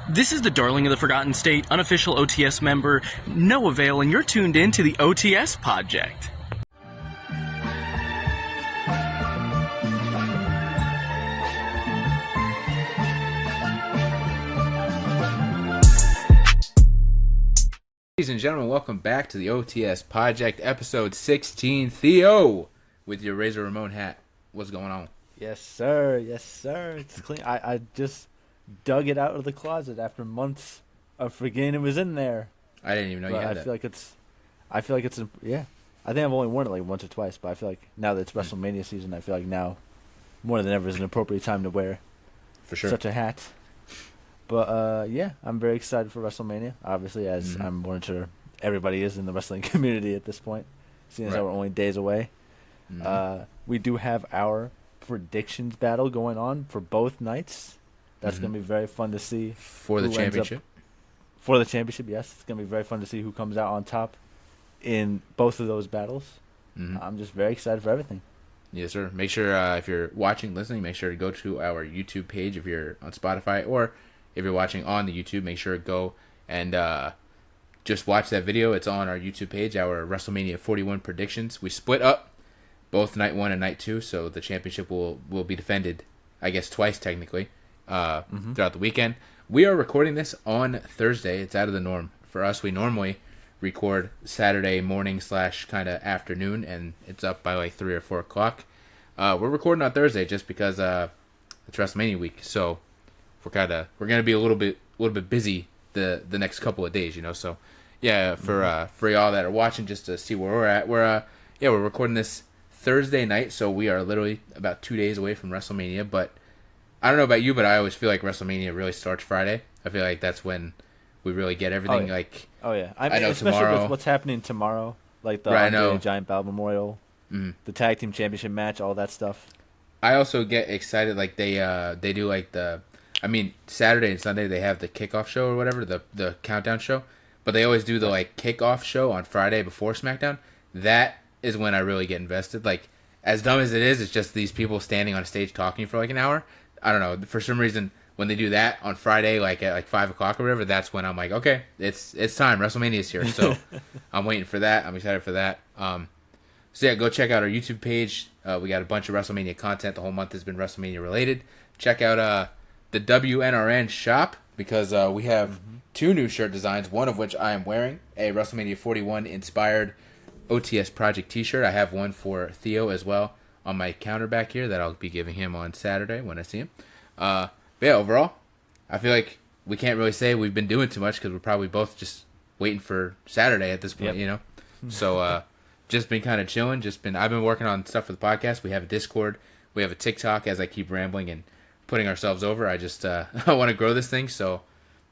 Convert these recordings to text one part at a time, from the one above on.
This is the Darling of the Forgotten State, unofficial OTS member, Noah Vale, and you're tuned in to the OTS Project. Ladies and gentlemen, welcome back to the OTS Project, episode 16. Theo, with your Razor Ramon hat. What's going on? Yes, sir. Yes, sir. It's clean. I just dug it out of the closet after months of forgetting it was in there. I didn't even know you had that. I feel like it's, yeah. I think I've only worn it like once or twice, but I feel like now that it's WrestleMania season, I feel like now more than ever is an appropriate time to wear For sure. such a hat. But yeah, I'm very excited for WrestleMania. Obviously, as I'm more sure everybody is in the wrestling community at this point, seeing as how we're only days away. We do have our predictions battle going on for both nights. That's going to be very fun to see. For the championship? For the championship, yes. It's going to be very fun to see who comes out on top in both of those battles. I'm just very excited for everything. Yes, sir. Make sure, if you're watching, listening, make sure to go to our YouTube page if you're on Spotify, or if you're watching on the YouTube, make sure to go and just watch that video. It's on our YouTube page, our WrestleMania 41 predictions. We split up both night 1 and night 2, so the championship will be defended, I guess, twice technically, throughout the weekend. We are recording this on Thursday. It's out of the norm. For us, we normally record Saturday morning / kind of afternoon, and it's up by like 3 or 4 o'clock. We're recording on Thursday just because it's WrestleMania week, so we're gonna be a little bit busy the next couple of days, you know. So yeah, for y'all that are watching, just to see where we're at, we're recording this Thursday night, so we are literally about 2 days away from WrestleMania. But I don't know about you, but I always feel like WrestleMania really starts Friday. I feel like that's when we really get everything. I mean, know especially tomorrow, with what's happening tomorrow, like the Andre Giant Battle Memorial, the Tag Team Championship match, all that stuff. I also get excited, like they do like Saturday and Sunday they have the kickoff show or whatever, the countdown show, but they always do the like kickoff show on Friday before SmackDown. That is when I really get invested. Like, as dumb as it is, it's just these people standing on stage talking for like an hour. I don't know, for some reason when they do that on Friday, like at like 5 o'clock or whatever, that's when I'm like, okay, it's time. WrestleMania's here, so I'm waiting for that. I'm excited for that. So yeah, go check out our YouTube page. We got a bunch of WrestleMania content. The whole month has been WrestleMania related. Check out the WNRN shop, because we have 2 new shirt designs, one of which I am wearing, a WrestleMania 41 inspired OTS Project t-shirt. I have one for Theo as well on my counter back here that I'll be giving him on Saturday when I see him. But yeah, overall, I feel like we can't really say we've been doing too much because we're probably both just waiting for Saturday at this point, you know? So just been kind of chilling. I've been working on stuff for the podcast. We have a Discord. We have a TikTok. As I keep rambling and putting ourselves over, I just I want to grow this thing. So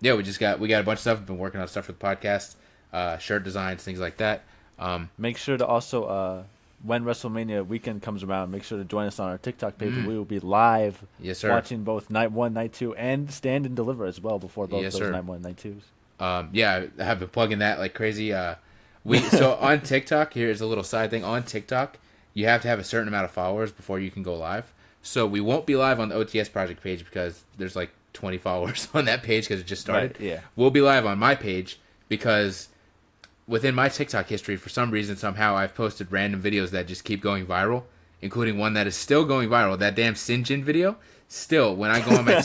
yeah, we got a bunch of stuff. We've been working on stuff for the podcast, shirt designs, things like that. Make sure to also, when WrestleMania weekend comes around, make sure to join us on our TikTok page. We will be live, yes, sir, watching both Night 1, Night 2, and Stand and Deliver as well before both those Night 1 and Night 2s. Yeah, I have been plugging that like crazy. So on TikTok, here's a little side thing. On TikTok, you have to have a certain amount of followers before you can go live. So we won't be live on the OTS Project page because there's like 20 followers on that page because it just started. Right, yeah. We'll be live on my page because within my TikTok history, for some reason, somehow, I've posted random videos that just keep going viral, including one that is still going viral. That damn Sinjin video. Still, when I go on my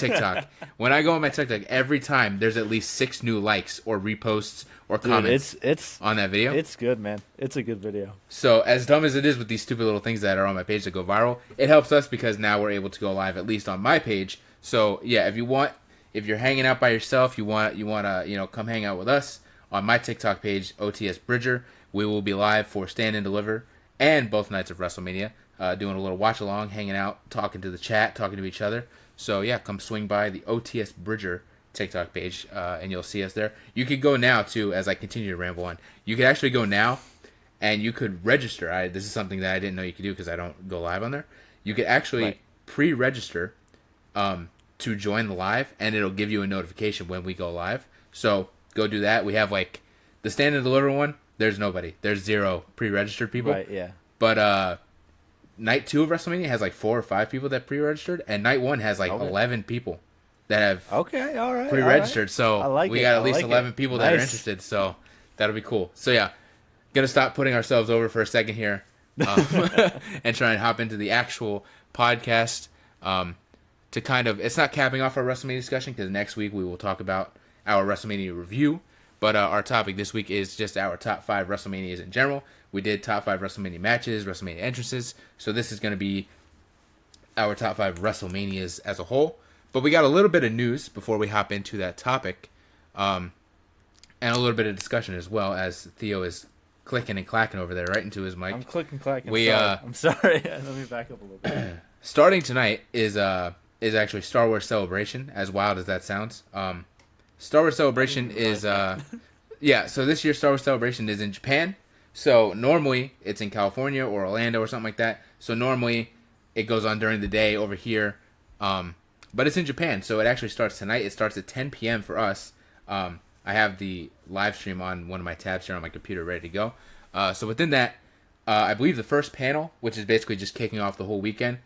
TikTok, every time there's at least 6 new likes or reposts or comments on that video. It's good, man. It's a good video. So as dumb as it is with these stupid little things that are on my page that go viral, it helps us because now we're able to go live at least on my page. So yeah, if you're hanging out by yourself, you want to come hang out with us on my TikTok page, OTS Bridger. We will be live for Stand and Deliver and both nights of WrestleMania. Doing a little watch along, hanging out, talking to the chat, talking to each other. So yeah, come swing by the OTS Bridger TikTok page, and you'll see us there. You could go now too, as I continue to ramble on. You could actually go now, and you could register. This is something that I didn't know you could do because I don't go live on there. You could actually pre-register to join the live, and it'll give you a notification when we go live. So go do that. We have like the Stand and Deliver one. There's nobody. There's 0 pre-registered people. Right. Yeah. But Night 2 of WrestleMania has like 4 or 5 people that pre-registered, and Night 1 has like 11 people. that have Okay, all right. pre-registered. I So like we it. got I at least like 11 it. people that are Nice. interested. So that'll be cool. So yeah, gonna stop putting ourselves over for a second here, and try and hop into the actual podcast. To kind of, it's not capping off our WrestleMania discussion because next week we will talk about our WrestleMania review. But our topic this week is just our top 5 WrestleManias in general. We did top 5 WrestleMania matches, WrestleMania entrances. So this is going to be our top 5 WrestleManias as a whole. But we got a little bit of news before we hop into that topic. And a little bit of discussion as well, as Theo is clicking and clacking over there right into his mic. I'm clicking, clacking. We, I'm sorry. Let me back up a little bit. Starting tonight is actually Star Wars Celebration, as wild as that sounds. Star Wars Celebration is yeah, so this year's Star Wars Celebration is in Japan. So normally it's in California or Orlando or something like that. So normally it goes on during the day over here. But it's in Japan, so it actually starts tonight. It starts at 10 p.m. for us. I have the live stream on one of my tabs here on my computer ready to go. So within that, I believe the first panel, which is basically just kicking off the whole weekend,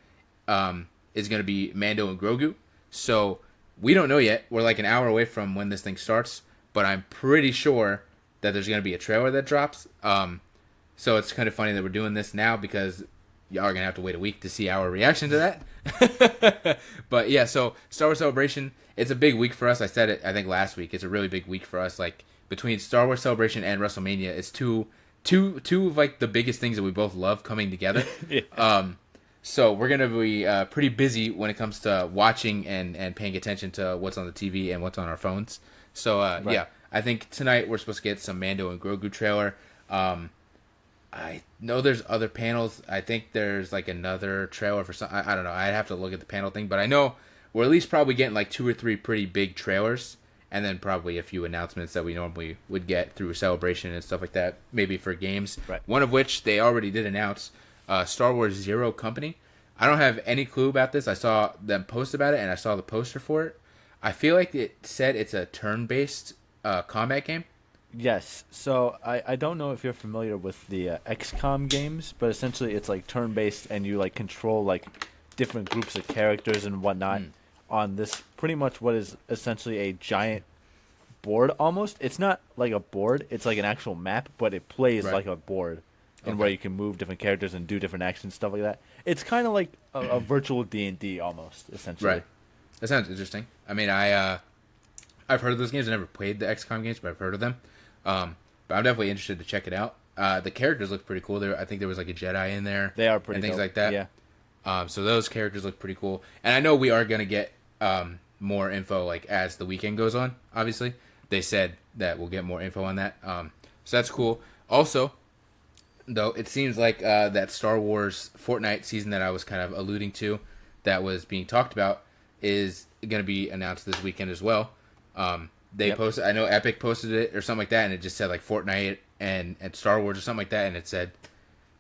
is going to be Mando and Grogu. So we don't know yet. We're like an hour away from when this thing starts, but I'm pretty sure that there's going to be a trailer that drops. So it's kind of funny that we're doing this now because y'all are going to have to wait a week to see our reaction to that. But yeah, so Star Wars Celebration, it's a big week for us. I said it, I think, last week. It's a really big week for us. Like, between Star Wars Celebration and WrestleMania, it's two of like the biggest things that we both love coming together. Yeah. So we're going to be pretty busy when it comes to watching and paying attention to what's on the TV and what's on our phones. So, right. Yeah, I think tonight we're supposed to get some Mando and Grogu trailer. I know there's other panels. I think there's like another trailer for some. I don't know. I'd have to look at the panel thing. But I know we're at least probably getting like 2 or 3 pretty big trailers. And then probably a few announcements that we normally would get through Celebration and stuff like that. Maybe for games. Right. One of which they already did announce. Star Wars Zero Company. I don't have any clue about this. I saw them post about it, and I saw the poster for it. I feel like it said it's a turn-based combat game. Yes. So I don't know if you're familiar with the XCOM games, but essentially it's like turn-based, and you like control like different groups of characters and whatnot on this pretty much what is essentially a giant board almost. It's not like a board. It's like an actual map, but it plays like a board. And where you can move different characters and do different actions, stuff like that. It's kind of like a virtual D&D almost, essentially. Right. That sounds interesting. I mean, I've heard of those games. I never played the XCOM games, but I've heard of them. But I'm definitely interested to check it out. The characters look pretty cool. I think there was like a Jedi in there. They are pretty and things dope. like that. Yeah. So those characters look pretty cool. And I know we are going to get more info like as the weekend goes on, obviously. They said that we'll get more info on that. So that's cool. Also, though, it seems like that Star Wars Fortnite season that I was kind of alluding to that was being talked about is going to be announced this weekend as well. They posted, I know Epic posted it or something like that, and it just said like Fortnite and Star Wars or something like that, and it said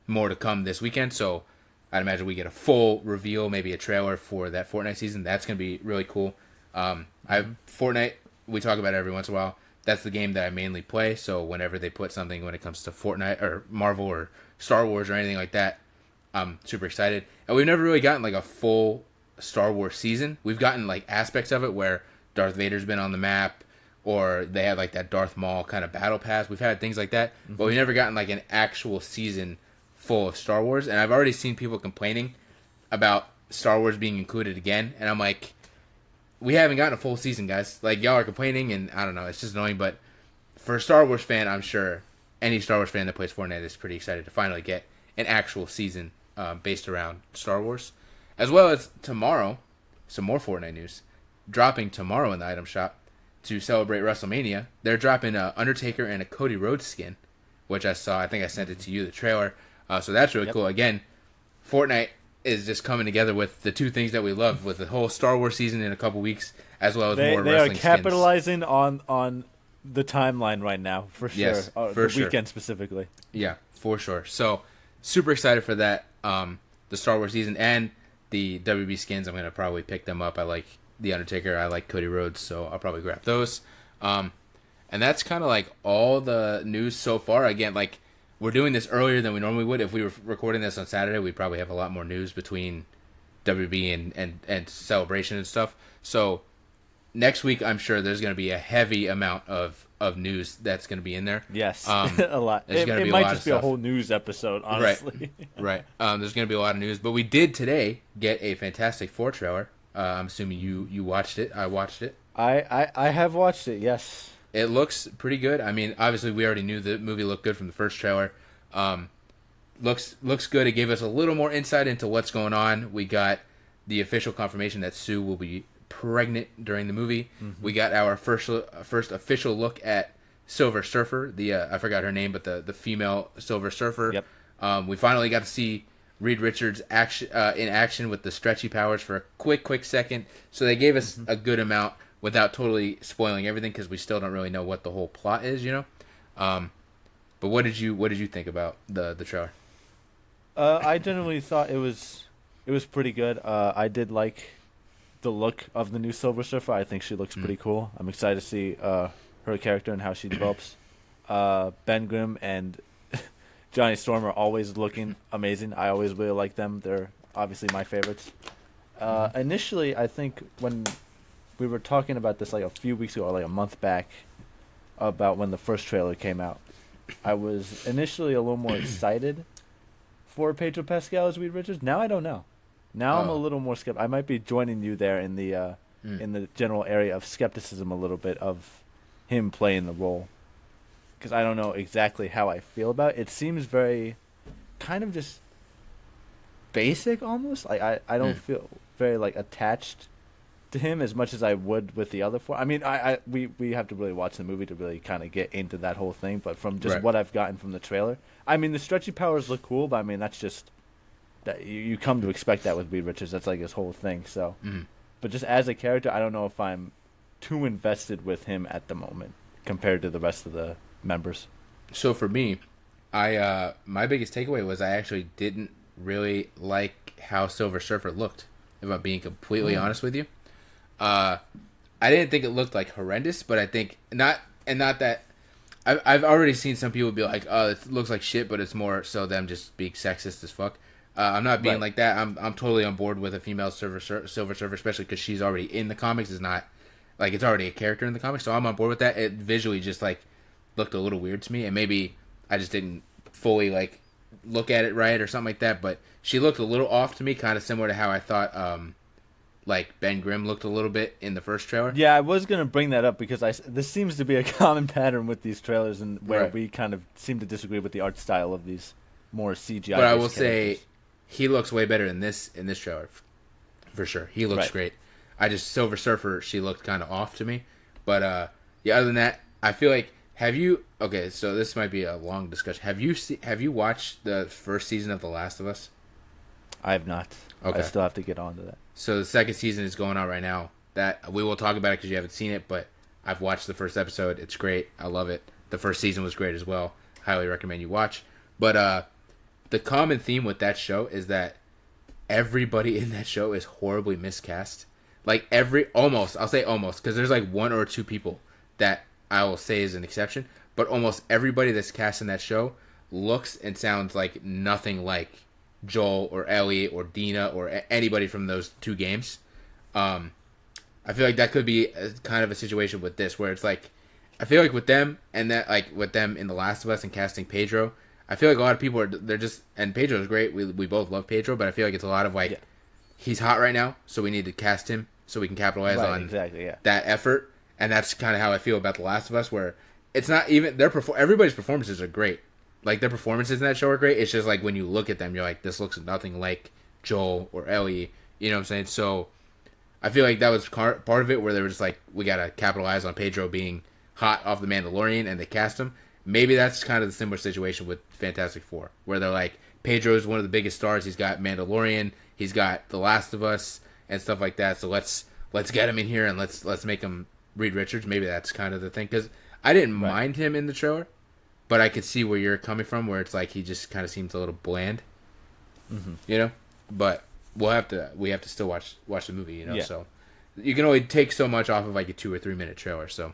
more to come this weekend. So I'd imagine we get a full reveal, maybe a trailer for that Fortnite season. That's going to be really cool. Fortnite, we talk about it every once in a while. That's the game that I mainly play, so whenever they put something when it comes to Fortnite or Marvel or Star Wars or anything like that, I'm super excited. And we've never really gotten like a full Star Wars season. We've gotten like aspects of it where Darth Vader's been on the map, or they had like that Darth Maul kind of battle pass. We've had things like that, but we've never gotten like an actual season full of Star Wars. And I've already seen people complaining about Star Wars being included again, and I'm like, we haven't gotten a full season, guys. Like, y'all are complaining, and I don't know, it's just annoying. But for a Star Wars fan, I'm sure any Star Wars fan that plays Fortnite is pretty excited to finally get an actual season based around Star Wars. As well as tomorrow, some more Fortnite news. Dropping tomorrow in the item shop to celebrate WrestleMania. They're dropping a Undertaker and a Cody Rhodes skin, which I saw. I think I sent it to you, the trailer. So that's really cool. Again, Fortnite is just coming together with the two things that we love, with the whole Star Wars season in a couple weeks, as well as more wrestling skins. They are capitalizing on the timeline right now, for sure. Yes, for the weekend specifically. Yeah, for sure. So, super excited for that. The Star Wars season and the WB skins, I'm going to probably pick them up. I like The Undertaker. I like Cody Rhodes, so I'll probably grab those. And that's kind of like all the news so far. Again, like, we're doing this earlier than we normally would. If we were recording this on Saturday, we'd probably have a lot more news between WB and Celebration and stuff. So next week I'm sure there's going to be a heavy amount of news that's going to be in there. Yes, a lot. It might just be a whole news episode, honestly. Right. There's going to be a lot of news, but we did today get a Fantastic Four trailer. I'm assuming you watched it. I watched it. I have watched it. Yes. It looks pretty good. I mean, obviously we already knew the movie looked good from the first trailer. Looks good. It gave us a little more insight into what's going on. We got the official confirmation that Sue will be pregnant during the movie. Mm-hmm. We got our first official look at Silver Surfer. I forgot her name, but the female Silver Surfer. Yep. We finally got to see Reed Richards in action with the stretchy powers for a quick second. So they gave us a good amount without totally spoiling everything, because we still don't really know what the whole plot is, But what did you think about the trailer? I generally thought it was pretty good. I did like the look of the new Silver Surfer. I think she looks pretty cool. I'm excited to see her character and how she develops. Ben Grimm and Johnny Storm are always looking amazing. I always really like them. They're obviously my favorites. Initially, I think when we were talking about this like a few weeks ago, or like a month back, about when the first trailer came out, I was initially a little more excited for Pedro Pascal as Reed Richards. Now I don't know. Now I'm a little more skeptical. I might be joining you there in the general area of skepticism a little bit of him playing the role, because I don't know exactly how I feel about it. It seems very kind of just basic almost. Like I don't feel very like attached to him as much as I would with the other four. I mean, we have to really watch the movie to really kind of get into that whole thing. But from just what I've gotten from the trailer, I mean, the stretchy powers look cool, but I mean that's just that you come to expect that with Reed Richards. That's like his whole thing. So, but just as a character, I don't know if I'm too invested with him at the moment compared to the rest of the members. So for me, my biggest takeaway was I actually didn't really like how Silver Surfer looked, if I'm being completely honest with you. I didn't think it looked like horrendous, but I think not that I've already seen some people be like, oh, it looks like shit, but it's more so them just being sexist as fuck. I'm not being like that. I'm totally on board with a female Silver Surfer, especially because she's already in the comics. It's not like it's already a character in the comics, so I'm on board with that. It visually just like looked a little weird to me, and maybe I just didn't fully like look at it right or something like that. But she looked a little off to me, kind of similar to how I thought like Ben Grimm looked a little bit in the first trailer. Yeah, I was gonna bring that up because this seems to be a common pattern with these trailers, and where we kind of seem to disagree with the art style of these more CGI. But I will say he looks way better in this trailer, for sure. He looks great. Silver Surfer, she looked kind of off to me, but other than that, I feel like okay, so this might be a long discussion. Have you watched the first season of The Last of Us? I have not. Okay. I still have to get on to that. So the second season is going on right now. That we will talk about it because you haven't seen it, but I've watched the first episode. It's great. I love it. The first season was great as well. Highly recommend you watch. But the common theme with that show is that everybody in that show is horribly miscast. Like I'll say almost, because there's like one or two people that I will say is an exception, but almost everybody that's cast in that show looks and sounds like nothing like Joel or Ellie or Dina or anybody from those two games. I feel like that could be kind of a situation with this, where it's like, I feel like with them and that, like with them in The Last of Us and casting Pedro, I feel like a lot of people and Pedro's great. We both love Pedro, but I feel like it's a lot of like, he's hot right now, so we need to cast him so we can capitalize on that effort. And that's kind of how I feel about The Last of Us, where it's not even everybody's performances are great. Like, their performances in that show are great. It's just like when you look at them, you're like, this looks nothing like Joel or Ellie. You know what I'm saying? So I feel like that was part of it, where they were just like, we got to capitalize on Pedro being hot off The Mandalorian, and they cast him. Maybe that's kind of the similar situation with Fantastic Four, where they're like, Pedro is one of the biggest stars. He's got Mandalorian, he's got The Last of Us, and stuff like that. So let's get him in here and let's make him Reed Richards. Maybe that's kind of the thing, because I didn't mind him in the trailer, but I could see where you're coming from, where it's like he just kind of seems a little bland, you know. But we have to still watch the movie, you know. Yeah. So you can only take so much off of like a 2 or 3 minute trailer. So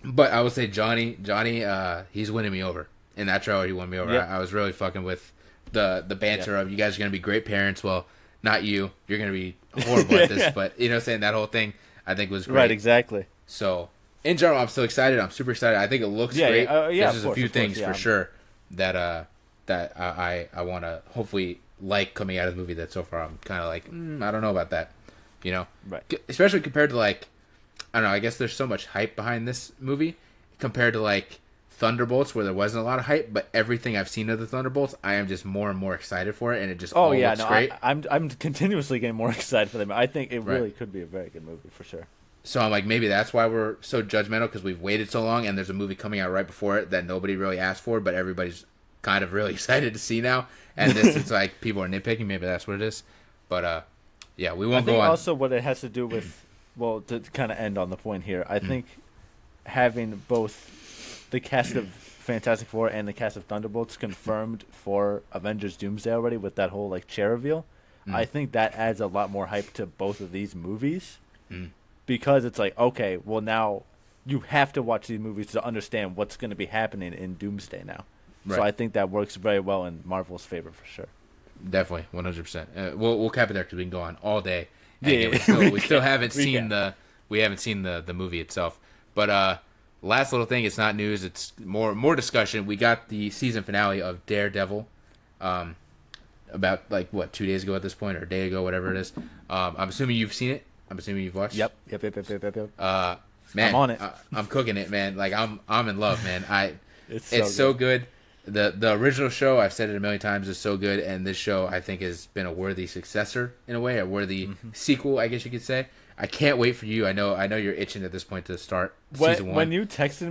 but I would say Johnny, he's winning me over in that trailer. He won me over. Yep. I was really fucking with the banter of, you guys are gonna be great parents. Well, not you. You're gonna be horrible at this, but you know what I'm saying, that whole thing. I think was great. Right, exactly. So in general, I'm still excited. I'm super excited. I think it looks great. There's just a few things for sure that I want to hopefully like coming out of the movie that so far I'm kind of like I don't know about that, you know, right? Especially compared to like I don't know. I guess there's so much hype behind this movie compared to like Thunderbolts, where there wasn't a lot of hype, but everything I've seen of the Thunderbolts, I am just more and more excited for it, and it just looks great. I'm continuously getting more excited for them. I think it really could be a very good movie for sure. So I'm like, maybe that's why we're so judgmental, because we've waited so long, and there's a movie coming out right before it that nobody really asked for, but everybody's kind of really excited to see now. And this is like people are nitpicking. Maybe that's what it is. But yeah, we won't go on. Also, what it has to do with, well, to kind of end on the point here, I think having both the cast of Fantastic Four and the cast of Thunderbolts confirmed for Avengers Doomsday already with that whole like chair reveal, I think that adds a lot more hype to both of these movies. Because it's like, okay, well now you have to watch these movies to understand what's going to be happening in Doomsday now. Right. So I think that works very well in Marvel's favor for sure. Definitely, 100%. We'll cap it there because we can go on all day. And we still haven't seen the movie itself. But last little thing, it's not news. It's more discussion. We got the season finale of Daredevil. About like 2 days ago at this point, or a day ago, whatever it is. I'm assuming you've seen it. I'm assuming you've watched. Yep. Man, I'm on it. I'm cooking it, man. Like I'm in love, man. It's so good. The original show, I've said it a million times, is so good, and this show I think has been a worthy successor in a way, a worthy sequel, I guess you could say. I can't wait for you. I know you're itching at this point to start season 1. When you texted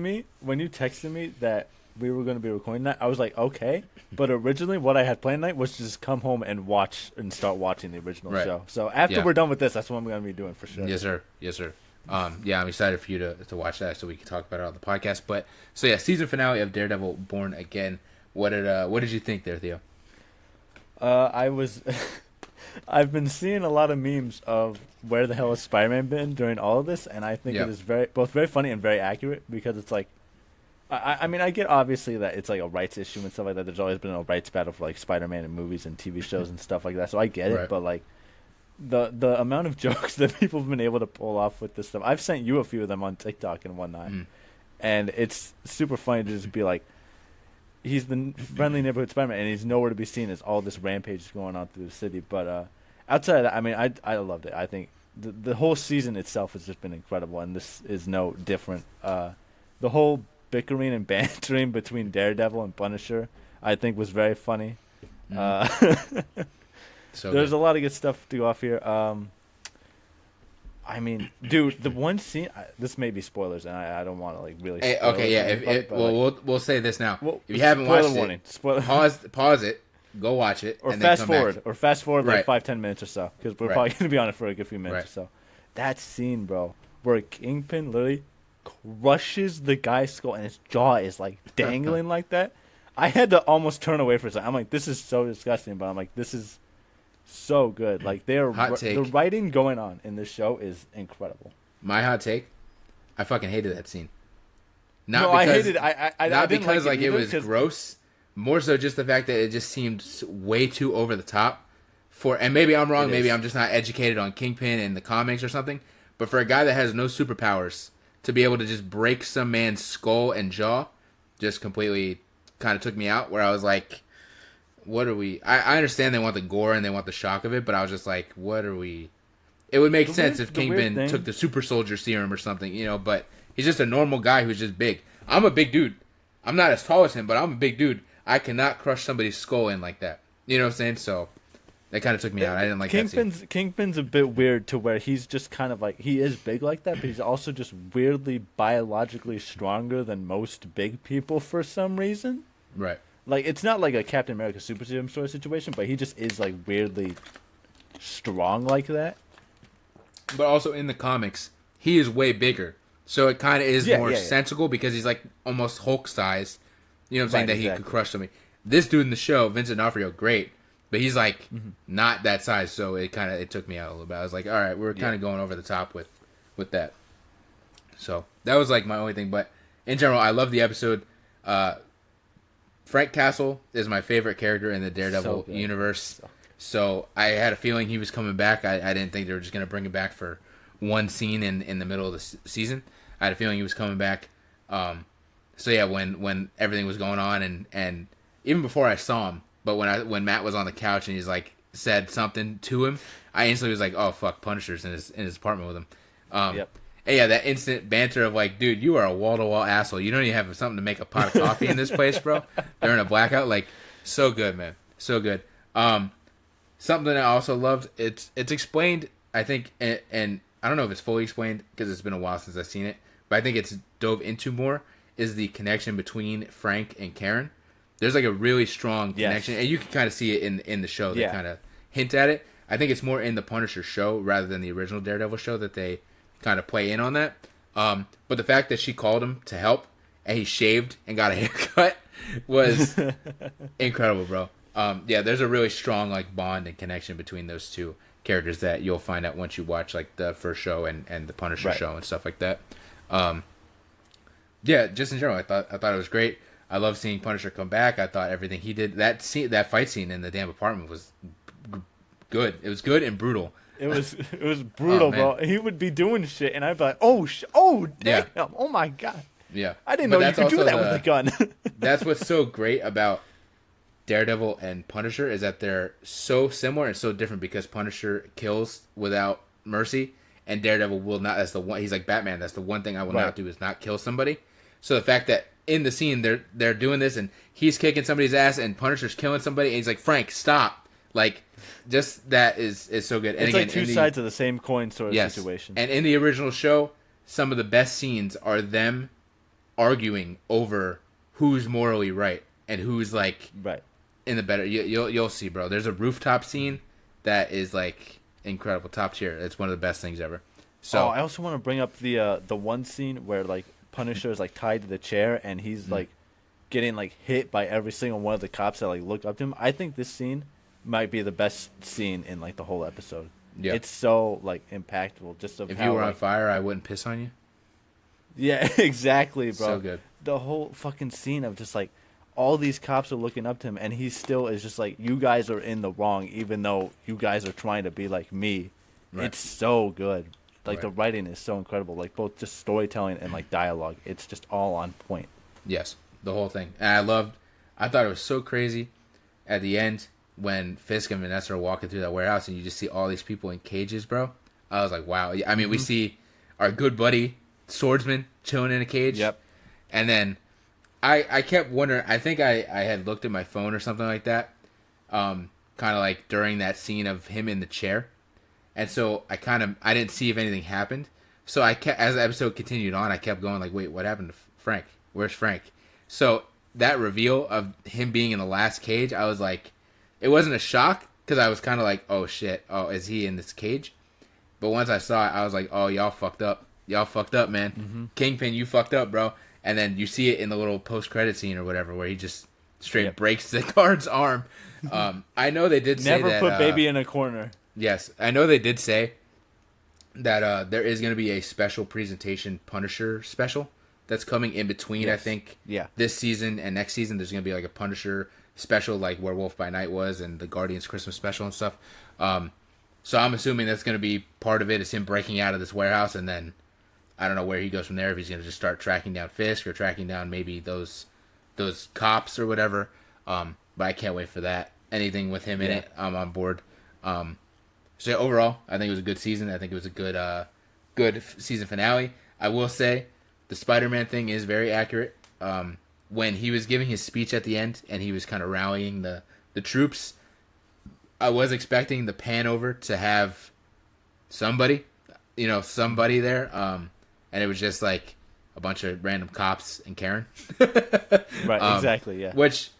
me that we were going to be recording that, I was like, okay. But originally, what I had planned tonight was to just come home and start watching the original show. So after we're done with this, that's what I'm going to be doing for sure. Yes, sir. Yeah, I'm excited for you to watch that so we can talk about it on the podcast. But so yeah, season finale of Daredevil: Born Again. What did you think there, Theo? I've been seeing a lot of memes of where the hell has Spider-Man been during all of this, and I think it is both very funny and very accurate, because it's like, I mean, I get obviously that it's like a rights issue and stuff like that. There's always been a rights battle for like Spider-Man in movies and TV shows and stuff like that, so I get it. But like the amount of jokes that people have been able to pull off with this stuff, I've sent you a few of them on TikTok and whatnot, and it's super funny to just be like, he's the friendly neighborhood Spider-Man, and he's nowhere to be seen as all this rampage is going on through the city. But outside of that, I mean, I loved it. I think the whole season itself has just been incredible, and this is no different. The whole bickering and bantering between Daredevil and Punisher, I think, was very funny. So there's a lot of good stuff to go off here. I mean, dude, the one scene. This may be spoilers, and I don't want to like really. Hey, okay, yeah. We'll say this now. If you haven't watched it, pause it, go watch it, or and fast then forward, like 5-10 minutes or so, because we're probably gonna be on it for a good few minutes or so. That scene, bro, where Kingpin literally crushes the guy's skull and his jaw is like dangling like that. I had to almost turn away for a second. I'm like, this is so disgusting, but I'm like, this is so good. Like the writing going on in this show is incredible. My hot take, I fucking hated that scene. I hated. Not because like it was gross. More so just the fact that it just seemed way too over the top. And maybe I'm wrong. Maybe I'm just not educated on Kingpin and the comics or something. But for a guy that has no superpowers to be able to just break some man's skull and jaw, just completely kind of took me out. Where I was like, what are we? I understand they want the gore and they want the shock of it, but I was just like, what are we? It would make sense if Kingpin took the super soldier serum or something, you know, but he's just a normal guy who's just big. I'm a big dude. I'm not as tall as him, but I'm a big dude. I cannot crush somebody's skull in like that. You know what I'm saying? So that kind of took me out. I didn't like that scene. Kingpin's a bit weird to where he's just kind of like, he is big like that, but he's also just weirdly biologically stronger than most big people for some reason. Right. Like, it's not like a Captain America Super Serum sort of situation, but he just is like weirdly strong like that. But also in the comics, he is way bigger. So it kind of is more sensible because he's like almost Hulk size. You know what I'm saying? That he could crush somebody. This dude in the show, Vincent D'Onofrio, great. But he's like not that size. So it took me out a little bit. I was like, all right, we're kind of going over the top with that. So that was like my only thing. But in general, I love the episode. Frank Castle is my favorite character in the Daredevil universe. So I had a feeling he was coming back. I didn't think they were just going to bring him back for one scene in the middle of the season. I had a feeling he was coming back. So yeah, when everything was going on and even before I saw him, but when Matt was on the couch and he's like said something to him, I instantly was like, oh fuck, Punisher's in his apartment with him. Yep. And yeah, that instant banter of like, dude, you are a wall to wall asshole. You don't even have something to make a pot of coffee in this place, bro. During a blackout, like so good, man, so good. Something I also loved. It's explained, I think, and I don't know if it's fully explained because it's been a while since I've seen it, but I think it's dove into more. Is the connection between Frank and Karen. There's like a really strong connection, and you can kind of see it in the show. They kind of hint at it. I think it's more in the Punisher show rather than the original Daredevil show that they kind of play in on that. But the fact that she called him to help and he shaved and got a haircut was incredible, bro. Yeah, there's a really strong like bond and connection between those two characters that you'll find out once you watch like the first show and the Punisher show and stuff like that. Yeah, just in general, I thought it was great. I love seeing Punisher come back. I thought everything he did, that fight scene in the damn apartment was good. It was good and brutal. It was brutal, bro. He would be doing shit, and I'd be like, oh damn, oh my god. Yeah, I didn't know you could do that with a gun. That's what's so great about Daredevil and Punisher is that they're so similar and so different because Punisher kills without mercy, and Daredevil will not. That's the one. He's like Batman. That's the one thing I will not do is not kill somebody. So the fact that in the scene they're doing this and he's kicking somebody's ass and Punisher's killing somebody and he's like, Frank, stop. Like, just that is so good. And it's again, like two sides of the same coin sort of situation. And in the original show, some of the best scenes are them arguing over who's morally right and who's like in the better. You'll see, bro. There's a rooftop scene that is like incredible, top tier. It's one of the best things ever. So I also want to bring up the one scene where like Punisher is like tied to the chair and he's like getting like hit by every single one of the cops that like look up to him. I think this scene might be the best scene in like the whole episode. Yeah, it's so like impactful. Just of if how, you were on like, fire, I wouldn't piss on you. Yeah, exactly, bro. So good. The whole fucking scene of just like all these cops are looking up to him, and he still is just like, you guys are in the wrong, even though you guys are trying to be like me. Right. It's so good. Like the writing is so incredible. Like both just storytelling and like dialogue. It's just all on point. Yes, the whole thing. And I thought it was so crazy at the end when Fisk and Vanessa are walking through that warehouse and you just see all these people in cages, bro. I was like, wow. I mean, we see our good buddy Swordsman chilling in a cage. Yep. And then I kept wondering, I think I had looked at my phone or something like that, kind of like during that scene of him in the chair. And so I didn't see if anything happened. So as the episode continued on, I kept going like, wait, what happened to Frank? Where's Frank? So that reveal of him being in the last cage, I was like, it wasn't a shock because I was kind of like, oh shit, oh, is he in this cage? But once I saw it, I was like, oh, y'all fucked up. Y'all fucked up, man. Mm-hmm. Kingpin, you fucked up, bro. And then you see it in the little post-credit scene or whatever where he just straight breaks the guard's arm. I know they did say that... Never put baby in a corner. Yes. I know they did say that there is going to be a special presentation Punisher special that's coming in between, I think, this season and next season. There's going to be like a Punisher special like Werewolf by Night was and the Guardians Christmas special and stuff. So I'm assuming that's going to be part of it is him breaking out of this warehouse and then I don't know where he goes from there, if he's going to just start tracking down Fisk or tracking down maybe those cops or whatever. But I can't wait for that. Anything with him in it, I'm on board. So yeah, overall, I think it was a good season. I think it was a good season finale. I will say the Spider-Man thing is very accurate. When he was giving his speech at the end and he was kind of rallying the troops, I was expecting the pan over to have somebody there. And it was just like a bunch of random cops and Karen. Right, exactly, yeah. Which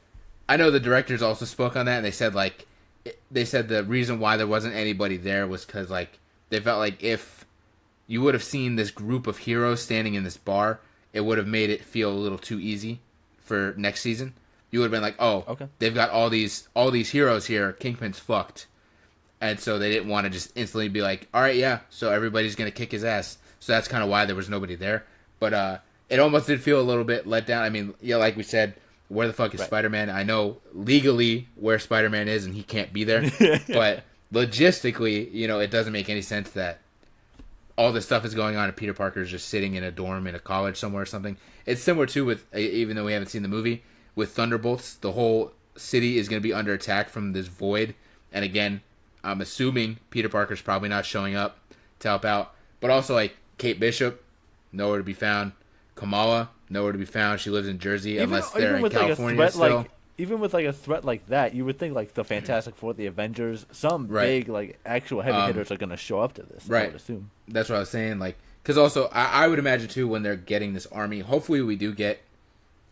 I know the directors also spoke on that, and they said the reason why there wasn't anybody there was because like they felt like if you would have seen this group of heroes standing in this bar, it would have made it feel a little too easy for next season. You would have been like, oh, okay, they've got all these heroes here. Kingpin's fucked. And so they didn't want to just instantly be like, all right, yeah, so everybody's going to kick his ass. So that's kind of why there was nobody there. But it almost did feel a little bit let down. I mean, yeah, like we said, where the fuck is Spider-Man? I know legally where Spider-Man is and he can't be there. But logistically, it doesn't make any sense that all this stuff is going on and Peter Parker is just sitting in a dorm in a college somewhere or something. It's similar too with, even though we haven't seen the movie, with Thunderbolts, the whole city is going to be under attack from this void. And again, I'm assuming Peter Parker's probably not showing up to help out. But also, like, Kate Bishop, nowhere to be found. Kamala, nowhere to be found. She lives in Jersey, unless they're in California still. Even with like a threat like that, you would think like the Fantastic Four, the Avengers, some big like actual heavy hitters are going to show up to this. Right. I would assume. That's what I was saying. Like, because also I would imagine too when they're getting this army. Hopefully we do get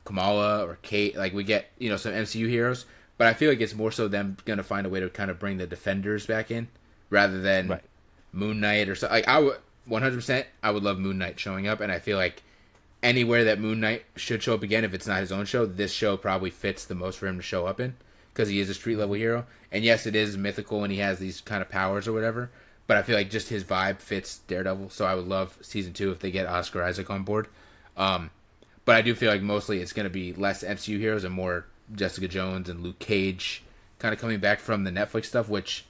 Kamala or Kate. Like we get some MCU heroes, but I feel like it's more so them going to find a way to kind of bring the Defenders back in rather than Moon Knight or something. Like I would 100%. I would love Moon Knight showing up, and I feel like anywhere that Moon Knight should show up again, if it's not his own show, this show probably fits the most for him to show up in because he is a street level hero. And yes, it is mythical and he has these kind of powers or whatever, but I feel like just his vibe fits Daredevil. So I would love season 2 if they get Oscar Isaac on board. But I do feel like mostly it's going to be less MCU heroes and more Jessica Jones and Luke Cage kind of coming back from the Netflix stuff, which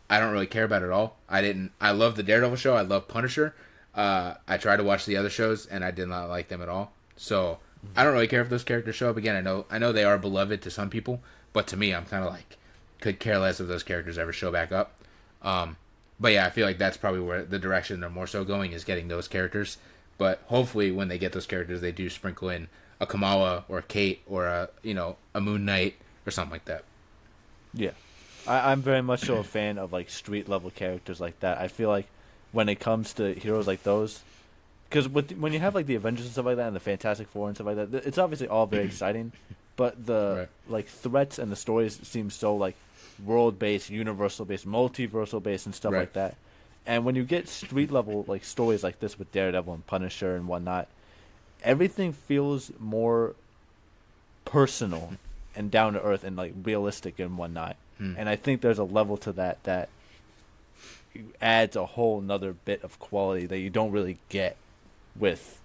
I don't really care about at all. I love the Daredevil show. I love Punisher. I tried to watch the other shows and I did not like them at all. So I don't really care if those characters show up again. I know they are beloved to some people, but to me, I'm kind of like could care less if those characters ever show back up. But yeah, I feel like that's probably where the direction they're more so going is getting those characters. But hopefully, when they get those characters, they do sprinkle in a Kamala or a Kate or a Moon Knight or something like that. Yeah, I'm very much so a fan of like street level characters like that. I feel like when it comes to heroes like those, because when you have like the Avengers and stuff like that and the Fantastic Four and stuff like that, it's obviously all very exciting, but the like threats and the stories seem so like world based, universal based, multiversal based and stuff like that. And when you get street level like stories like this with Daredevil and Punisher and whatnot, everything feels more personal and down to earth and like realistic and whatnot. And I think there's a level to that adds a whole nother bit of quality that you don't really get with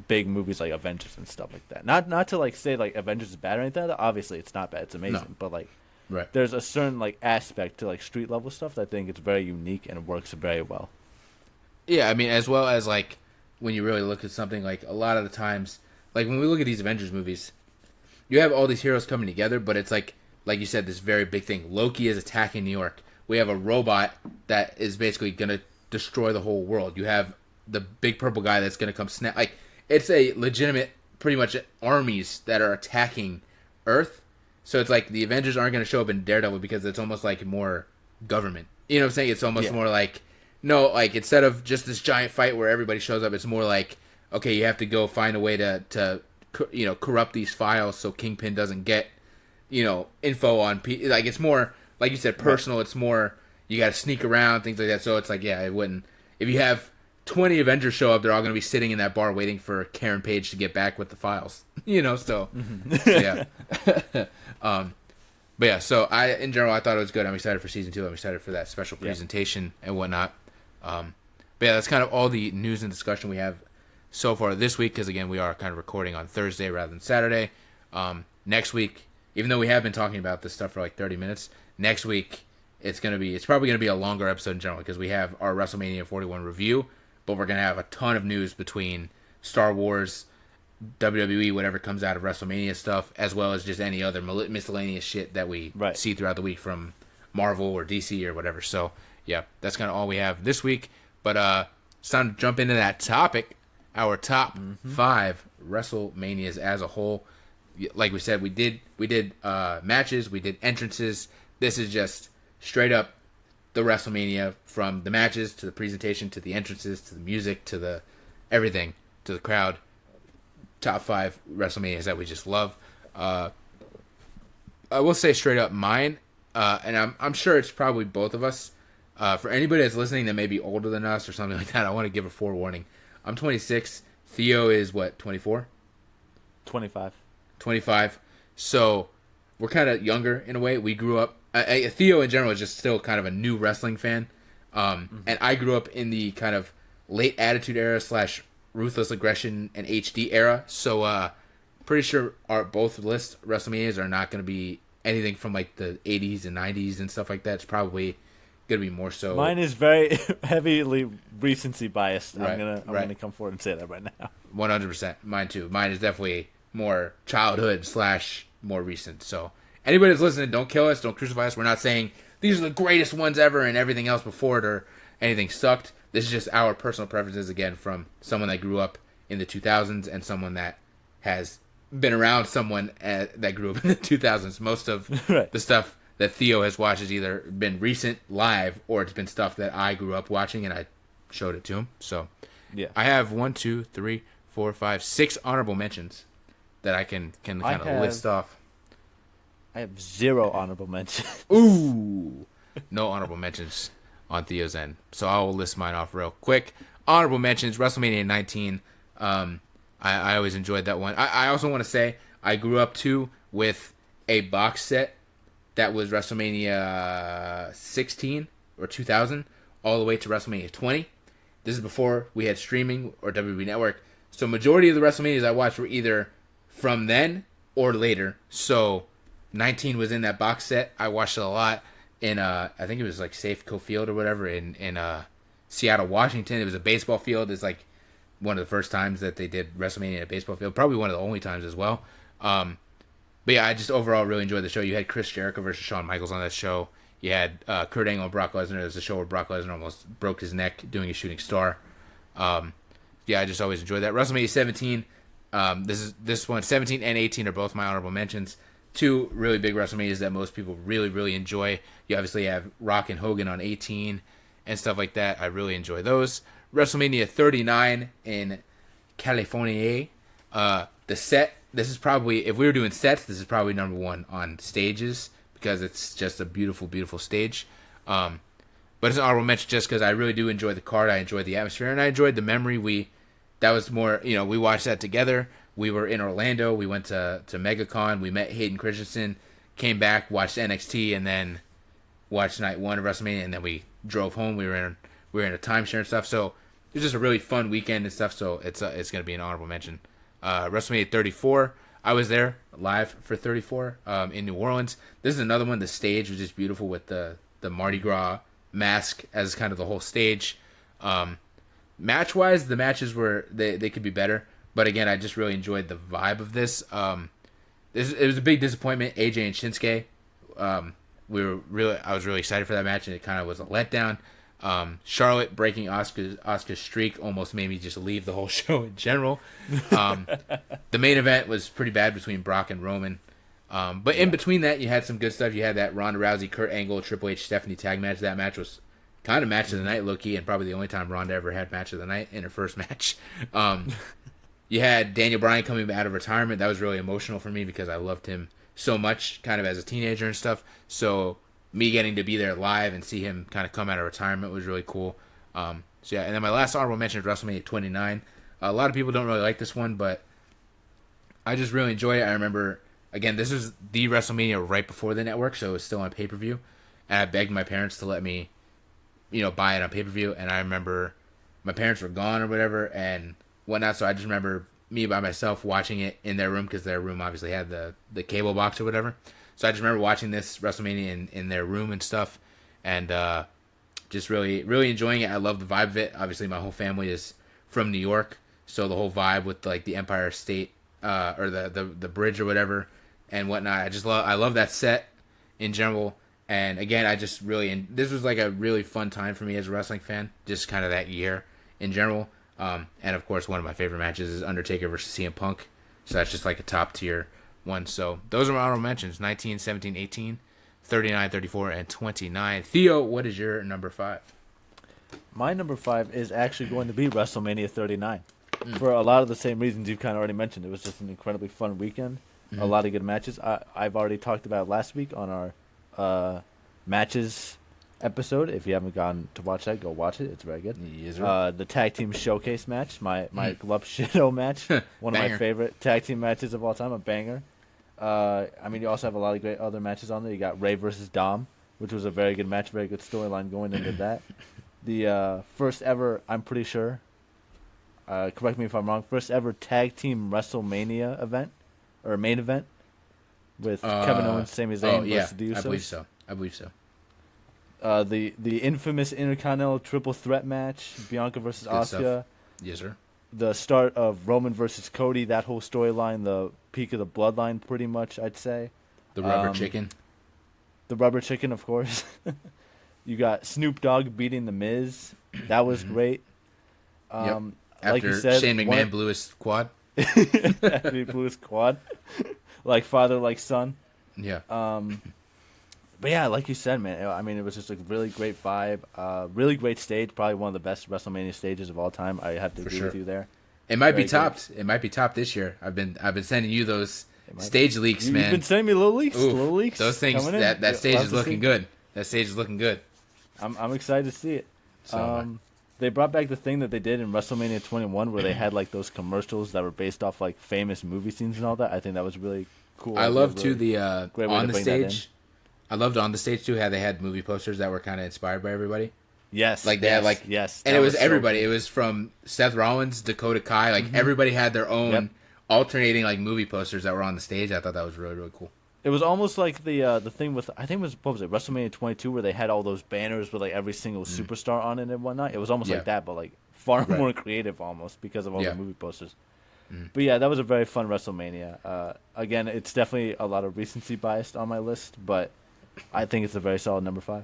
big movies like Avengers and stuff like that. Not to like say like Avengers is bad or anything like that. Obviously it's not bad, it's amazing. But like there's a certain like aspect to like street level stuff that I think it's very unique and it works very well. Yeah, I mean, as well as like when you really look at something, like a lot of the times, like when we look at these Avengers movies, you have all these heroes coming together, but it's like you said, this very big thing. Loki is attacking New York. We have a robot that is basically going to destroy the whole world. You have the big purple guy that's going to come snap. Like, it's a legitimate, pretty much armies that are attacking Earth. So it's like the Avengers aren't going to show up in Daredevil because it's almost like more government. You know what I'm saying? It's almost more like, no, like instead of just this giant fight where everybody shows up, it's more like, okay, you have to go find a way to corrupt these files so Kingpin doesn't get, info on people. Like, it's more, like you said, personal. It's more, you got to sneak around, things like that. So it's like, yeah, it wouldn't. If you have 20 Avengers show up, they're all going to be sitting in that bar waiting for Karen Page to get back with the files. So yeah. But yeah, so in general, I thought it was good. I'm excited for season 2. I'm excited for that special presentation and whatnot. But yeah, that's kind of all the news and discussion we have so far this week, because again, we are kind of recording on Thursday rather than Saturday. Next week, even though we have been talking about this stuff for like 30 minutes, next week it's probably going to be a longer episode in general because we have our WrestleMania 41 review, but we're going to have a ton of news between Star Wars, WWE, whatever comes out of WrestleMania stuff, as well as just any other miscellaneous shit that we see throughout the week from Marvel or DC or whatever. So yeah, that's kind of all we have this week. But it's time to jump into that topic, our top 5 WrestleManias as a whole. Like we said, we did matches, we did entrances. This is just straight up the WrestleMania, from the matches to the presentation to the entrances to the music to the everything to the crowd. Top 5 WrestleManias that we just love. I will say straight up mine, and I'm sure it's probably both of us. For anybody that's listening that may be older than us or something like that, I want to give a forewarning. I'm 26. Theo is what, 24? 25. 25. So we're kind of younger in a way. We grew up. Theo in general is just still kind of a new wrestling fan. And I grew up in the kind of late Attitude Era / Ruthless Aggression and HD era. So pretty sure both list WrestleManias are not going to be anything from like the 80s and 90s and stuff like that. It's probably gonna be more so. Mine is very heavily recency biased. Right, I'm right. gonna come forward and say that right now. 100%. Mine too. Mine is definitely more childhood / more recent. So anybody that's listening, don't kill us, don't crucify us. We're not saying these are the greatest ones ever and everything else before it or anything sucked. This is just our personal preferences, again, from someone that grew up in the 2000s and someone that has been around someone that grew up in the 2000s. Most of Right. the stuff that Theo has watched has either been recent, live, or it's been stuff that I grew up watching and I showed it to him. So Yeah. I have 1, 2, 3, 4, 5, 6 honorable mentions that I can kind of list off. I have 0 honorable mentions. Ooh, no honorable mentions on Theo's end. So I'll list mine off real quick. Honorable mentions: WrestleMania 19. I always enjoyed that one. I also want to say I grew up too with a box set that was WrestleMania 16 or 2000 all the way to WrestleMania 20. This is before we had streaming or WWE Network. So majority of the WrestleManias I watched were either from then or later. So 19 was in that box set. I watched it a lot in I think it was like Safeco Field or whatever in Seattle, Washington. It was a baseball field. It's like one of the first times that they did WrestleMania at a baseball field. Probably one of the only times as well. But yeah, I just overall really enjoyed the show. You had Chris Jericho versus Shawn Michaels on that show. You had Kurt Angle and Brock Lesnar. There was a show where Brock Lesnar almost broke his neck doing a shooting star. Yeah, I just always enjoyed that. WrestleMania 17. This one, 17 and 18 are both my honorable mentions. 2 really big WrestleManias that most people really, really enjoy. You obviously have Rock and Hogan on 18 and stuff like that. I really enjoy those. WrestleMania 39 in California. The set, this is probably, if we were doing sets, this is probably number 1 on stages because it's just a beautiful, beautiful stage. But it's an honorable mention just because I really do enjoy the card. I enjoyed the atmosphere, and I enjoyed the memory. That was more, we watched that together. We were in Orlando. We went to MegaCon. We met Hayden Christensen, came back, watched NXT, and then watched night 1 of WrestleMania, and then we drove home. We were in a timeshare and stuff. So it was just a really fun weekend and stuff. So it's going to be an honorable mention. WrestleMania 34. I was there live for 34 in New Orleans. This is another one. The stage was just beautiful with the Mardi Gras mask as kind of the whole stage. Match wise, the matches were they could be better, but again, I just really enjoyed the vibe of this. It was a big disappointment. AJ and Shinsuke. I was really excited for that match, and it kind of was a letdown. Charlotte breaking Asuka's streak almost made me just leave the whole show in general. The main event was pretty bad between Brock and Roman. But in between that, you had some good stuff. You had that Ronda Rousey, Kurt Angle, Triple H, Stephanie tag match. That match was kind of match of the night, low-key, and probably the only time Ronda ever had match of the night in her first match. You had Daniel Bryan coming out of retirement. That was really emotional for me because I loved him so much kind of as a teenager and stuff. So me getting to be there live and see him kind of come out of retirement was really cool. So yeah, and then my last honorable mention is WrestleMania 29. A lot of people don't really like this one, but I just really enjoy it. I remember, again, this was the WrestleMania right before the network, so it was still on pay-per-view. And I begged my parents to let me, buy it on pay-per-view. And I remember my parents were gone or whatever and whatnot, so I just remember me by myself watching it in their room because their room obviously had the cable box or whatever. So I just remember watching this WrestleMania in their room and stuff, and just really, really enjoying it. I love the vibe of it. Obviously, my whole family is from New York, so the whole vibe with like the Empire State or the bridge or whatever and whatnot. I love that set in general. And again, this was like a really fun time for me as a wrestling fan, just kind of that year in general. And of course, one of my favorite matches is Undertaker versus CM Punk. So that's just like a top tier one. So those are my honorable mentions: 19, 17, 18, 39, 34, and 29. Theo, what is your number 5? My number 5 is actually going to be WrestleMania 39. For a lot of the same reasons you've kind of already mentioned. It was just an incredibly fun weekend. A lot of good matches. I've already talked about last week on our matches episode. If you haven't gotten to watch that, go watch it. It's very good. Yes, sir. The tag team showcase match, my Glove Shido match, one of my favorite tag team matches of all time, a banger. You also have a lot of great other matches on there. You got Ray versus Dom, which was a very good match, very good storyline going into that. The first ever, I'm pretty sure, correct me if I'm wrong, first ever tag team WrestleMania event, or main event, with Kevin Owens, Sami Zayn versus the Usos. I believe so. The infamous Intercontinental Triple Threat match, Bianca versus Good Asuka. stuff. Yes, sir. The start of Roman versus Cody, that whole storyline, the peak of the bloodline, pretty much, I'd say. The rubber chicken. The rubber chicken, of course. You got Snoop Dogg beating The Miz. That was great. Yep. Like After you said, Shane McMahon blew his quad. After he blew his quad. Like father, like son. Yeah. But yeah, like you said, man, I mean, it was just a really great vibe. Really great stage. Probably one of the best WrestleMania stages of all time. I have to agree with you there. It might be Very topped. It might be topped this year. I've been sending you those stage leaks, You've man. been sending me little leaks. Oof, Little leaks. those things. Coming in. That stage We'll is have to looking see. good. That stage is looking good. I'm excited to see it. So, They brought back the thing that they did in WrestleMania 21 where they had like those commercials that were based off like famous movie scenes and all that. I think that was really cool. I love really too the great way on to the bring that in. stage. I loved on the stage too how they had movie posters that were kind of inspired by everybody. Yes. Like they had like yes, and that it was so everybody. cool. It was from Seth Rollins, Dakota Kai. Like everybody had their own alternating like movie posters that were on the stage. I thought that was really really cool. It was almost like the thing with I think it was what was it WrestleMania 22 where they had all those banners with like every single superstar on it and whatnot. It was almost like that, but like far more creative almost because of all the movie posters. But yeah, that was a very fun WrestleMania. Again, it's definitely a lot of recency biased on my list, but I think it's a very solid number 5.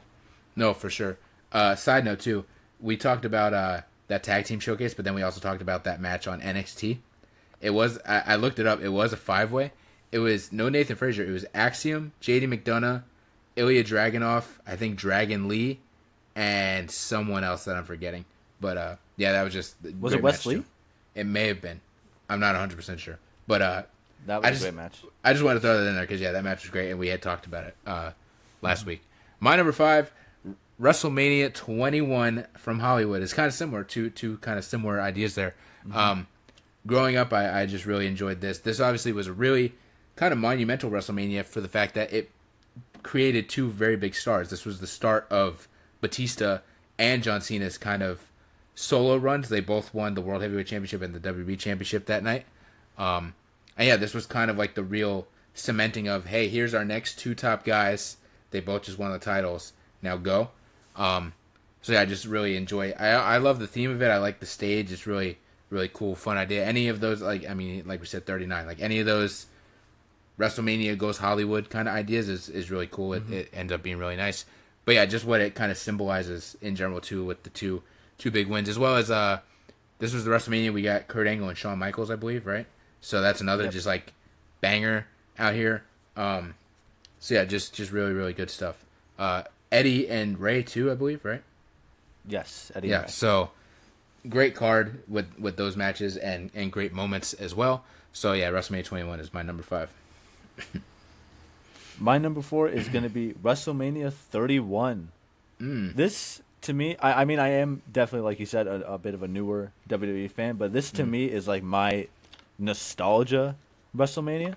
No, for sure. Side note too, we talked about that tag team showcase, but then we also talked about that match on NXT. It was I looked it up. It was a 5-way. It was no Nathan Frazier. It was Axiom, JD McDonough, Ilya Dragunov, I think Dragon Lee, and someone else that I'm forgetting. But yeah, that was just Was it Wes Lee? It may have been. I'm not 100% sure. But that was a great match. I just wanted to throw that in there because yeah, that match was great, and we had talked about it last week. My number 5, WrestleMania 21 from Hollywood. It's kind of similar to kind of similar ideas there. Growing up, I just really enjoyed this. This obviously was a really kind of monumental WrestleMania for the fact that it created 2 very big stars. This was the start of Batista and John Cena's kind of solo runs. They both won the World Heavyweight Championship and the WWE Championship that night. And yeah, this was kind of like the real cementing of, hey, here's our next 2 top guys. They both just won the titles. Now go. So yeah, I just really enjoy it. I love the theme of it. I like the stage. It's really, really cool, fun idea. Any of those, like we said, 39. Like any of those WrestleMania goes Hollywood kind of ideas is really cool. It ends up being really nice. But yeah, just what it kind of symbolizes in general too, with the two big wins, as well as this was the WrestleMania we got Kurt Angle and Shawn Michaels, I believe, right? So that's another just like banger out here. So yeah, just really really good stuff. Eddie and Ray too, I believe, right? Yes, Eddie. Yeah, and Ray. so great card with those matches and great moments as well. So yeah, WrestleMania 21 is my number 5. My number 4 is going to be WrestleMania 31. This, to me, I mean, I am definitely, like you said, a bit of a newer WWE fan, but this, to me, is like my nostalgia WrestleMania.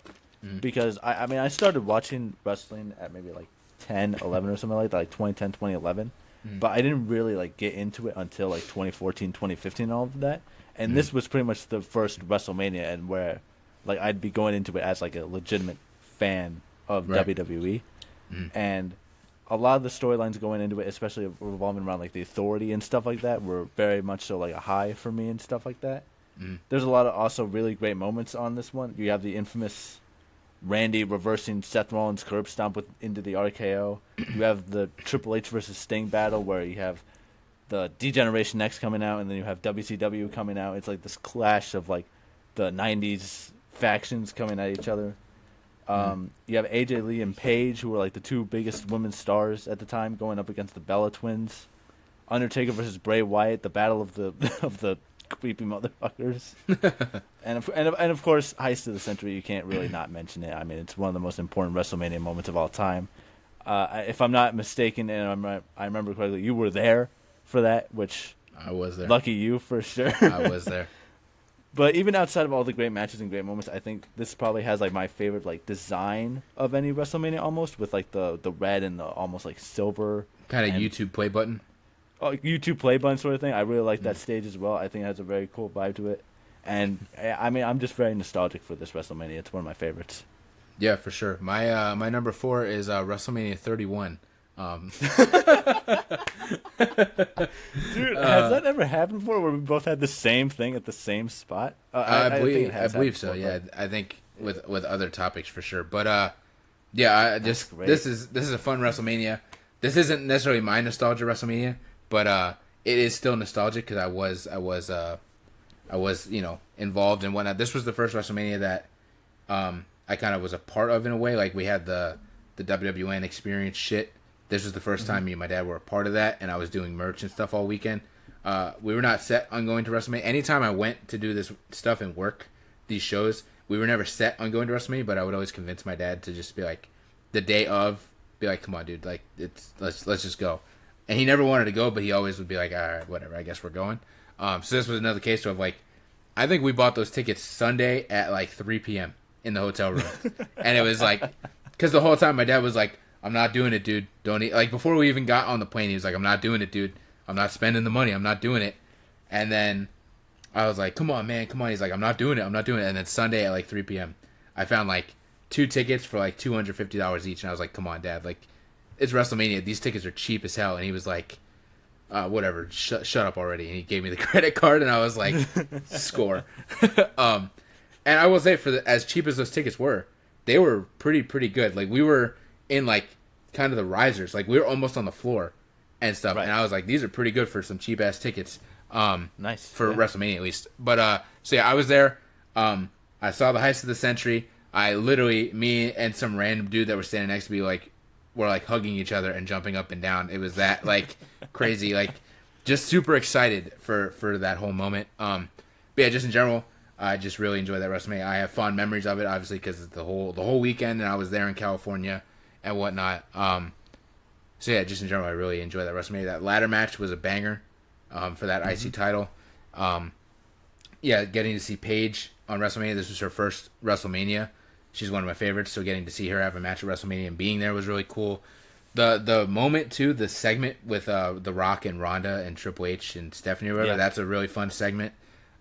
Because, I mean, I started watching wrestling at maybe like 10, 11 or something like that, like 2010, 2011. But I didn't really like get into it until like 2014, 2015, and all of that. And this was pretty much the first WrestleMania, and where like I'd be going into it as like a legitimate fan of WWE. And a lot of the storylines going into it, especially revolving around like the Authority and stuff like that, were very much so like a high for me and stuff like that. There's a lot of also really great moments on this one. You have the infamous Randy reversing Seth Rollins' curb stomp into the RKO. You have the Triple H versus Sting battle where you have the D-Generation X coming out, and then you have WCW coming out. It's like this clash of like the 90s factions coming at each other. You have AJ Lee and Paige, who were like the 2 biggest women's stars at the time, going up against the Bella Twins. Undertaker versus Bray Wyatt, the battle of the creepy motherfuckers. and of course, Heist of the Century. You can't really not mention it. I mean, it's one of the most important WrestleMania moments of all time. If I'm not mistaken, and I remember correctly, you were there for that, which I was there. Lucky you for sure. I was there. But even outside of all the great matches and great moments, I think this probably has like my favorite like design of any WrestleMania, almost with like the red and the almost like silver kind of YouTube play button. YouTube play button sort of thing. I really like that stage as well. I think it has a very cool vibe to it. And I mean, I'm just very nostalgic for this WrestleMania. It's one of my favorites. Yeah, for sure. My number 4 is WrestleMania 31. Dude, has that ever happened before where we both had the same thing at the same spot? I believe so. Before, Yeah, I think with other topics for sure. But yeah, this is a fun WrestleMania. This isn't necessarily my nostalgia WrestleMania, but it is still nostalgic because I was involved in whatnot. This was the first WrestleMania that I kind of was a part of in a way. Like we had the WWN experience shit. This was the first time me and my dad were a part of that, and I was doing merch and stuff all weekend. We were not set on going to WrestleMania. Anytime I went to do this stuff and work these shows, we were never set on going to WrestleMania, but I would always convince my dad to just be like, the day of, be like, come on, dude, like let's just go. And he never wanted to go, but he always would be like, all right, whatever, I guess we're going. So this was another case of like, I think we bought those tickets Sunday at like 3 p.m. in the hotel room, and it was like, because the whole time my dad was like, I'm not doing it, dude. Don't eat. Like before we even got on the plane, he was like, I'm not doing it, dude. I'm not spending the money. I'm not doing it. And then I was like, come on, man, come on. He's like, I'm not doing it. I'm not doing it. And then Sunday at like 3 p.m., I found like 2 tickets for like $250 each, and I was like, come on, Dad, like it's WrestleMania. These tickets are cheap as hell. And he was like, whatever, shut up already. And he gave me the credit card, and I was like, score. And I will say, as cheap as those tickets were, they were pretty good. Like we were in like kind of the risers, like we were almost on the floor and stuff. Right. And I was like, these are pretty good for some cheap ass tickets. Nice for WrestleMania at least. But so yeah, I was there. I saw the heist of the century. I literally, me and some random dude that were standing next to me, like were like hugging each other and jumping up and down. It was that like crazy, like just super excited for that whole moment. But yeah, just in general, I just really enjoyed that WrestleMania. I have fond memories of it, obviously, because it's the whole weekend, and I was there in California and whatnot. So yeah, just in general, I really enjoyed that WrestleMania. That ladder match was a banger for that IC title. Yeah, getting to see Paige on WrestleMania. This was her first WrestleMania. She's one of my favorites, so getting to see her have a match at WrestleMania and being there was really cool. The moment too, the segment with The Rock and Ronda and Triple H and Stephanie or whatever, that's a really fun segment.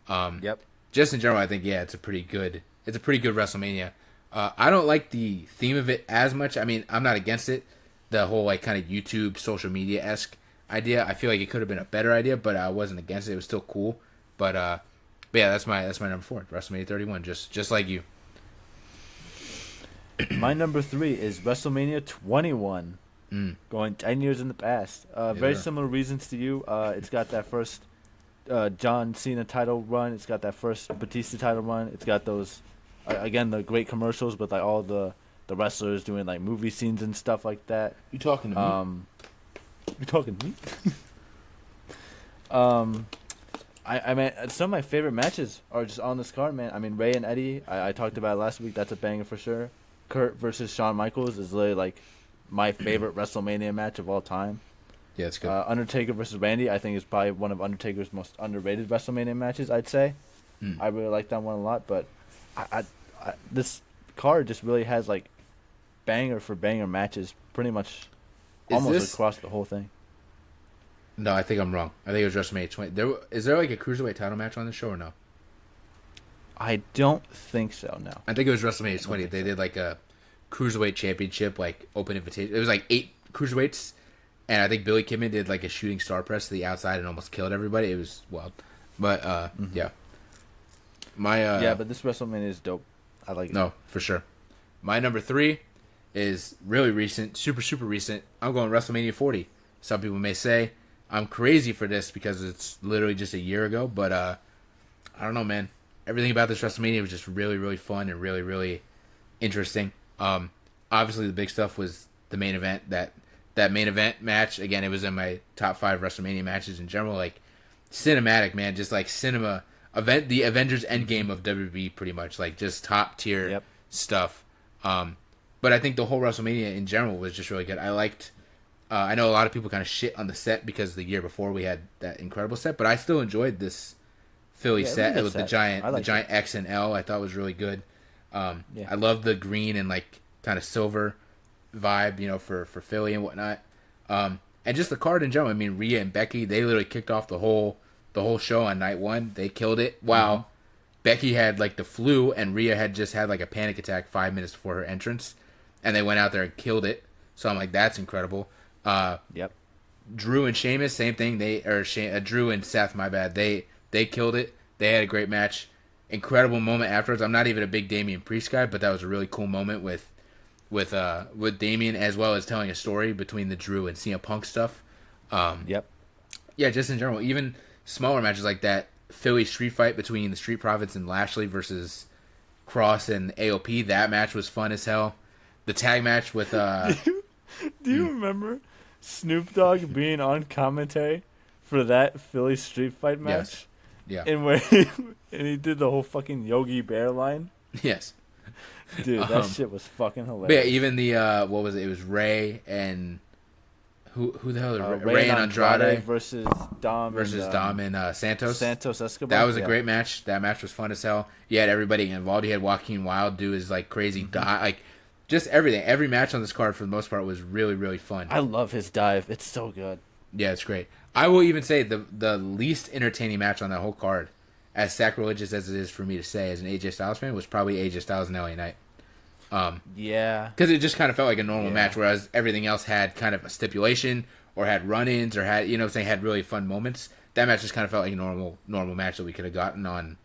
Yep. Just in general, I think it's a pretty good WrestleMania. I don't like the theme of it as much. I mean, I'm not against it. The whole like kind of YouTube social media-esque idea. I feel like it could have been a better idea, but I wasn't against it. It was still cool. But yeah, that's my number 4, WrestleMania 31. Just like you. My number 3 is WrestleMania 21. Going 10 years in the past. Very similar reasons to you. It's got that first John Cena title run. It's got that first Batista title run. It's got those, again, the great commercials with like all the wrestlers doing like movie scenes and stuff like that. You talking to me? You talking to me? I mean, some of my favorite matches are just on this card, man. I mean, Ray and Eddie, I talked about it last week. That's a banger for sure. Kurt versus Shawn Michaels is literally like my favorite WrestleMania match of all time. Yeah, it's good. Undertaker versus Randy, I think, is probably one of Undertaker's most underrated WrestleMania matches, I'd say. I really like that one a lot, but I this card just really has like banger for banger matches pretty much almost across the whole thing. No, I think I'm wrong. I think it was WrestleMania 20. Is there like a Cruiserweight title match on the show or no? I don't think so, no. I think it was WrestleMania 20. They did like a Cruiserweight Championship, like open invitation. It was like 8 Cruiserweights, and I think Billy Kidman did like a shooting star press to the outside and almost killed everybody. It was wild. But, yeah. Yeah, but this WrestleMania is dope. I like it. No, for sure. My number 3 is really recent, super recent. I'm going WrestleMania 40. Some people may say I'm crazy for this because it's literally just a year ago, but I don't know, man. Everything about this WrestleMania was just really fun and really interesting. Obviously the big stuff was the main event. That main event match, again, it was in my top 5 WrestleMania matches in general. Like cinematic, man, just like cinema event, the Avengers Endgame of WWE, pretty much, like just top tier stuff. But I think the whole WrestleMania in general was just really good. I liked. I know a lot of people kind of shit on the set because the year before we had that incredible set, but I still enjoyed this Philly set with the giant X and L. I thought was really good. I love the green and like kind of silver vibe, for Philly and whatnot. And just the card in general. I mean, Rhea and Becky, they literally kicked off the whole show on night 1. They killed it. Wow. Becky had like the flu and Rhea had just had like a panic attack 5 minutes before her entrance, and they went out there and killed it. So I'm like, that's incredible. Yep. Drew and Sheamus, same thing. Drew and Seth, my bad. They killed it. They had a great match. Incredible moment afterwards. I'm not even a big Damian Priest guy, but that was a really cool moment with Damian, as well as telling a story between the Drew and CM Punk stuff. Yep. Yeah, just in general, even smaller matches like that Philly street fight between the Street Profits and Lashley versus Cross and AOP. That match was fun as hell. The tag match with Do you remember Snoop Dogg being on commentary for that Philly street fight match? Yes. Yeah. And where he did the whole fucking Yogi Bear line. Yes. Dude, that shit was fucking But hilarious. yeah, even the what was it? It was Ray and who the hell? Ray and Andrade versus Dom and Santos. Santos Escobar. That was a great match. That match was fun as hell. You had everybody involved. You had Joaquin Wilde do his like crazy dive, like just everything. Every match on this card for the most part was really, really fun. I love his dive. It's so good. Yeah, it's great. I will even say the least entertaining match on that whole card, as sacrilegious as it is for me to say as an AJ Styles fan, was probably AJ Styles and LA Knight. Yeah. Because it just kind of felt like a normal match, whereas everything else had kind of a stipulation or had run-ins or had, had really fun moments. That match just kind of felt like a normal match that we could have gotten on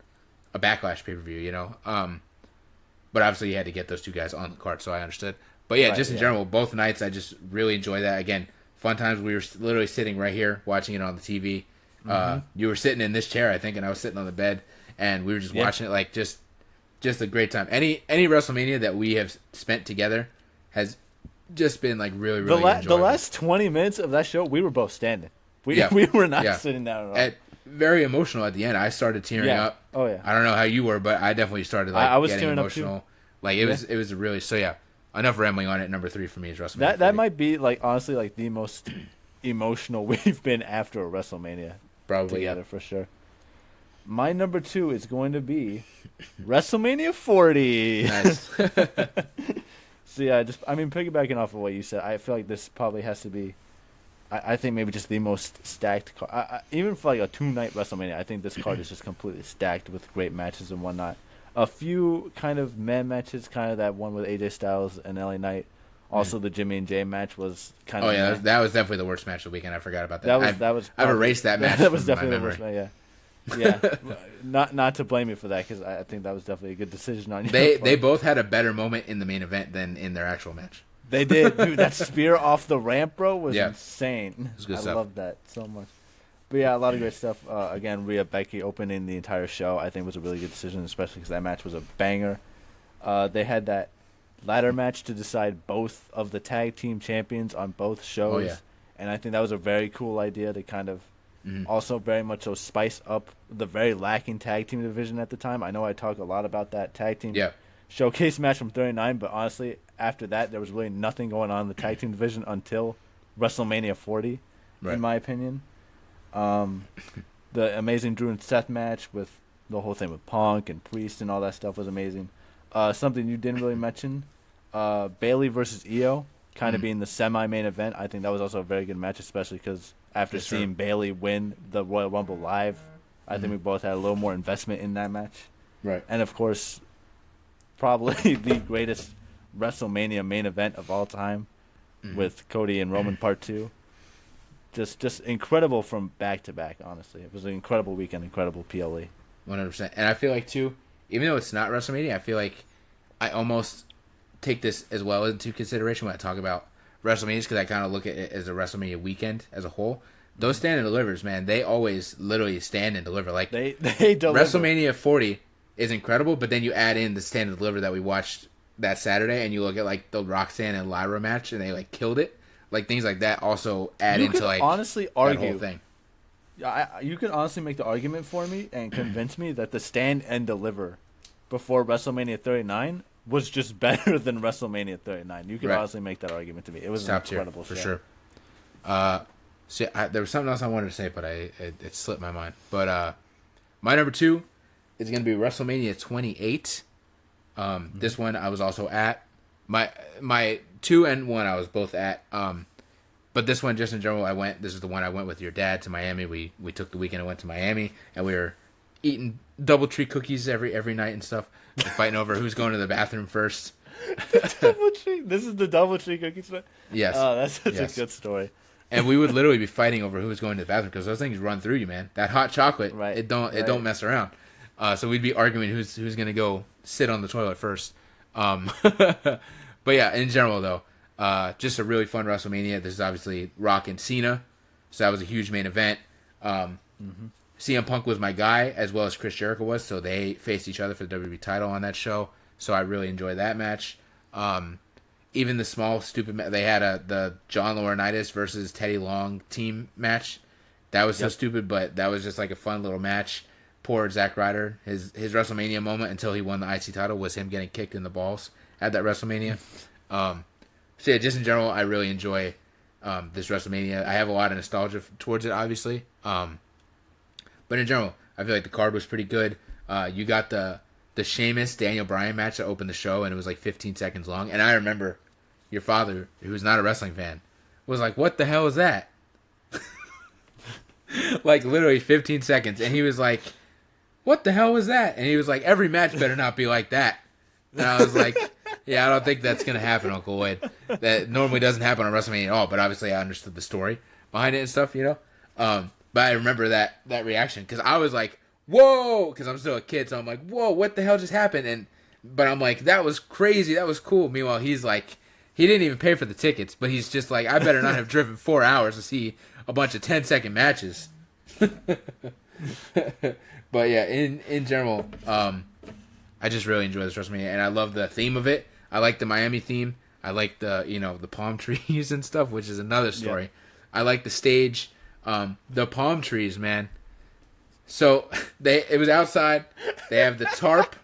a Backlash pay-per-view, But obviously you had to get those two guys on the card, so I understood. But yeah, just in general, both nights, I just really enjoyed that. Again, fun times. We were literally sitting right here watching it on the TV. You were sitting in this chair, I think, and I was sitting on the bed, and we were just watching it like just a great time. Any WrestleMania that we have spent together has just been like really, really enjoyable. The last 20 minutes of that show, we were both standing. We were not sitting down at all. Very emotional at the end. I started tearing up. Oh yeah. I don't know how you were, but I definitely started I was getting tearing emotional. up too. Like it was really enough rambling on it. Number 3 for me is WrestleMania. That might be honestly the most emotional we've been after a WrestleMania. Probably together for sure. My number 2 is going to be WrestleMania 40. Nice. So yeah, piggybacking off of what you said, I feel like this probably has to be, I think maybe just the most stacked card. Even for a 2-night WrestleMania, I think this card is just completely stacked with great matches and whatnot. A few kind of meh matches, kind of that one with AJ Styles and LA Knight. Also, the Jimmy and Jay match was kind of. Oh yeah, that was definitely the worst match of the weekend. I forgot about that. I've erased that match. That was from definitely my the memory. worst match. Yeah. Not to blame you for that, because I think that was definitely a good decision on your part. They both had a better moment in the main event than in their actual match. They did, dude. That spear off the ramp, bro, was Yeah. insane. It was good I stuff. loved that so much. But yeah, a lot of great stuff. Again, Rhea Becky opening the entire show, I think was a really good decision, especially because that match was a banger. They had that ladder match to decide both of the tag team champions on both shows. Oh, yeah. And I think that was a very cool idea to kind of also very much so spice up the very lacking tag team division at the time. I know I talk a lot about that tag team showcase match from 39, but honestly, after that, there was really nothing going on in the tag team division until WrestleMania 40, in my opinion. The amazing Drew and Seth match with the whole thing with Punk and Priest and all that stuff was amazing. Something you didn't really mention, Bayley versus Io, kind of being the semi-main event. I think that was also a very good match, especially because after seeing Bayley win the Royal Rumble live, I think we both had a little more investment in that match. Right. And of course, probably the greatest WrestleMania main event of all time with Cody and Roman Part 2. Just incredible from back to back, honestly. It was an incredible weekend, incredible PLE. 100%. And I feel like, too, even though it's not WrestleMania, I feel like I almost take this as well into consideration when I talk about WrestleMania, because I kind of look at it as a WrestleMania weekend as a whole. Those stand and delivers, man, they always literally stand and deliver. Like They deliver. WrestleMania 40 is incredible, but then you add in the stand and deliver that we watched that Saturday, and you look at the Roxanne and Lyra match, and they killed it. Things like that also add You into could honestly argue that whole thing. You can honestly make the argument for me and convince me that the stand and deliver before WrestleMania 39 was just better than WrestleMania 39. You can honestly make that argument to me. It was an incredible for show. sure. There was something else I wanted to say, but it slipped my mind. But my number 2 is going to be WrestleMania 28. This one I was also at. My 2 and 1 I was both at. But this one, just in general, this is the one I went with your dad to Miami. We took the weekend and went to Miami, and we were eating DoubleTree cookies every night and stuff, and fighting over who's going to the bathroom first. DoubleTree. This is the DoubleTree cookie sweat. Yes. Oh, that's such Yes. a good story. And we would literally be fighting over who was going to the bathroom because those things run through you, man. That hot chocolate, Right, it don't mess around. So we'd be arguing who's gonna go sit on the toilet first. But yeah, in general though, just a really fun WrestleMania. This is obviously Rock and Cena, so that was a huge main event. CM Punk was my guy as well as Chris Jericho was, so they faced each other for the WWE title on that show. So I really enjoyed that match. Even the small stupid they had the John Laurinaitis versus Teddy Long team match. That was so stupid, but that was just like a fun little match. Poor Zack Ryder, his WrestleMania moment until he won the IC title was him getting kicked in the balls at that WrestleMania. So yeah, just in general, I really enjoy this WrestleMania. I have a lot of nostalgia towards it, obviously. But in general, I feel like the card was pretty good. You got the Sheamus Daniel Bryan match that opened the show, and it was like 15 seconds long. And I remember your father, who's not a wrestling fan, was like, "What the hell is that?" Like literally 15 seconds, and he was like, "What the hell was that?" And he was like, "Every match better not be like that." And I was like, "Yeah, I don't think that's gonna happen, Uncle Lloyd. That normally doesn't happen on WrestleMania at all." But obviously, I understood the story behind it and stuff, you know. But I remember that reaction because I was like, "Whoa!" Because I'm still a kid, so I'm like, "Whoa, what the hell just happened?" But I'm like, "That was crazy. That was cool." Meanwhile, he's like, he didn't even pay for the tickets, but he's just like, "I better not have driven 4 hours to see a bunch of 10-second matches." But yeah, in general, I just really enjoy this WrestleMania, and I love the theme of it. I like the Miami theme. I like the palm trees and stuff, which is another story. Yeah. I like the stage, the palm trees, man. So it was outside. They have the tarp.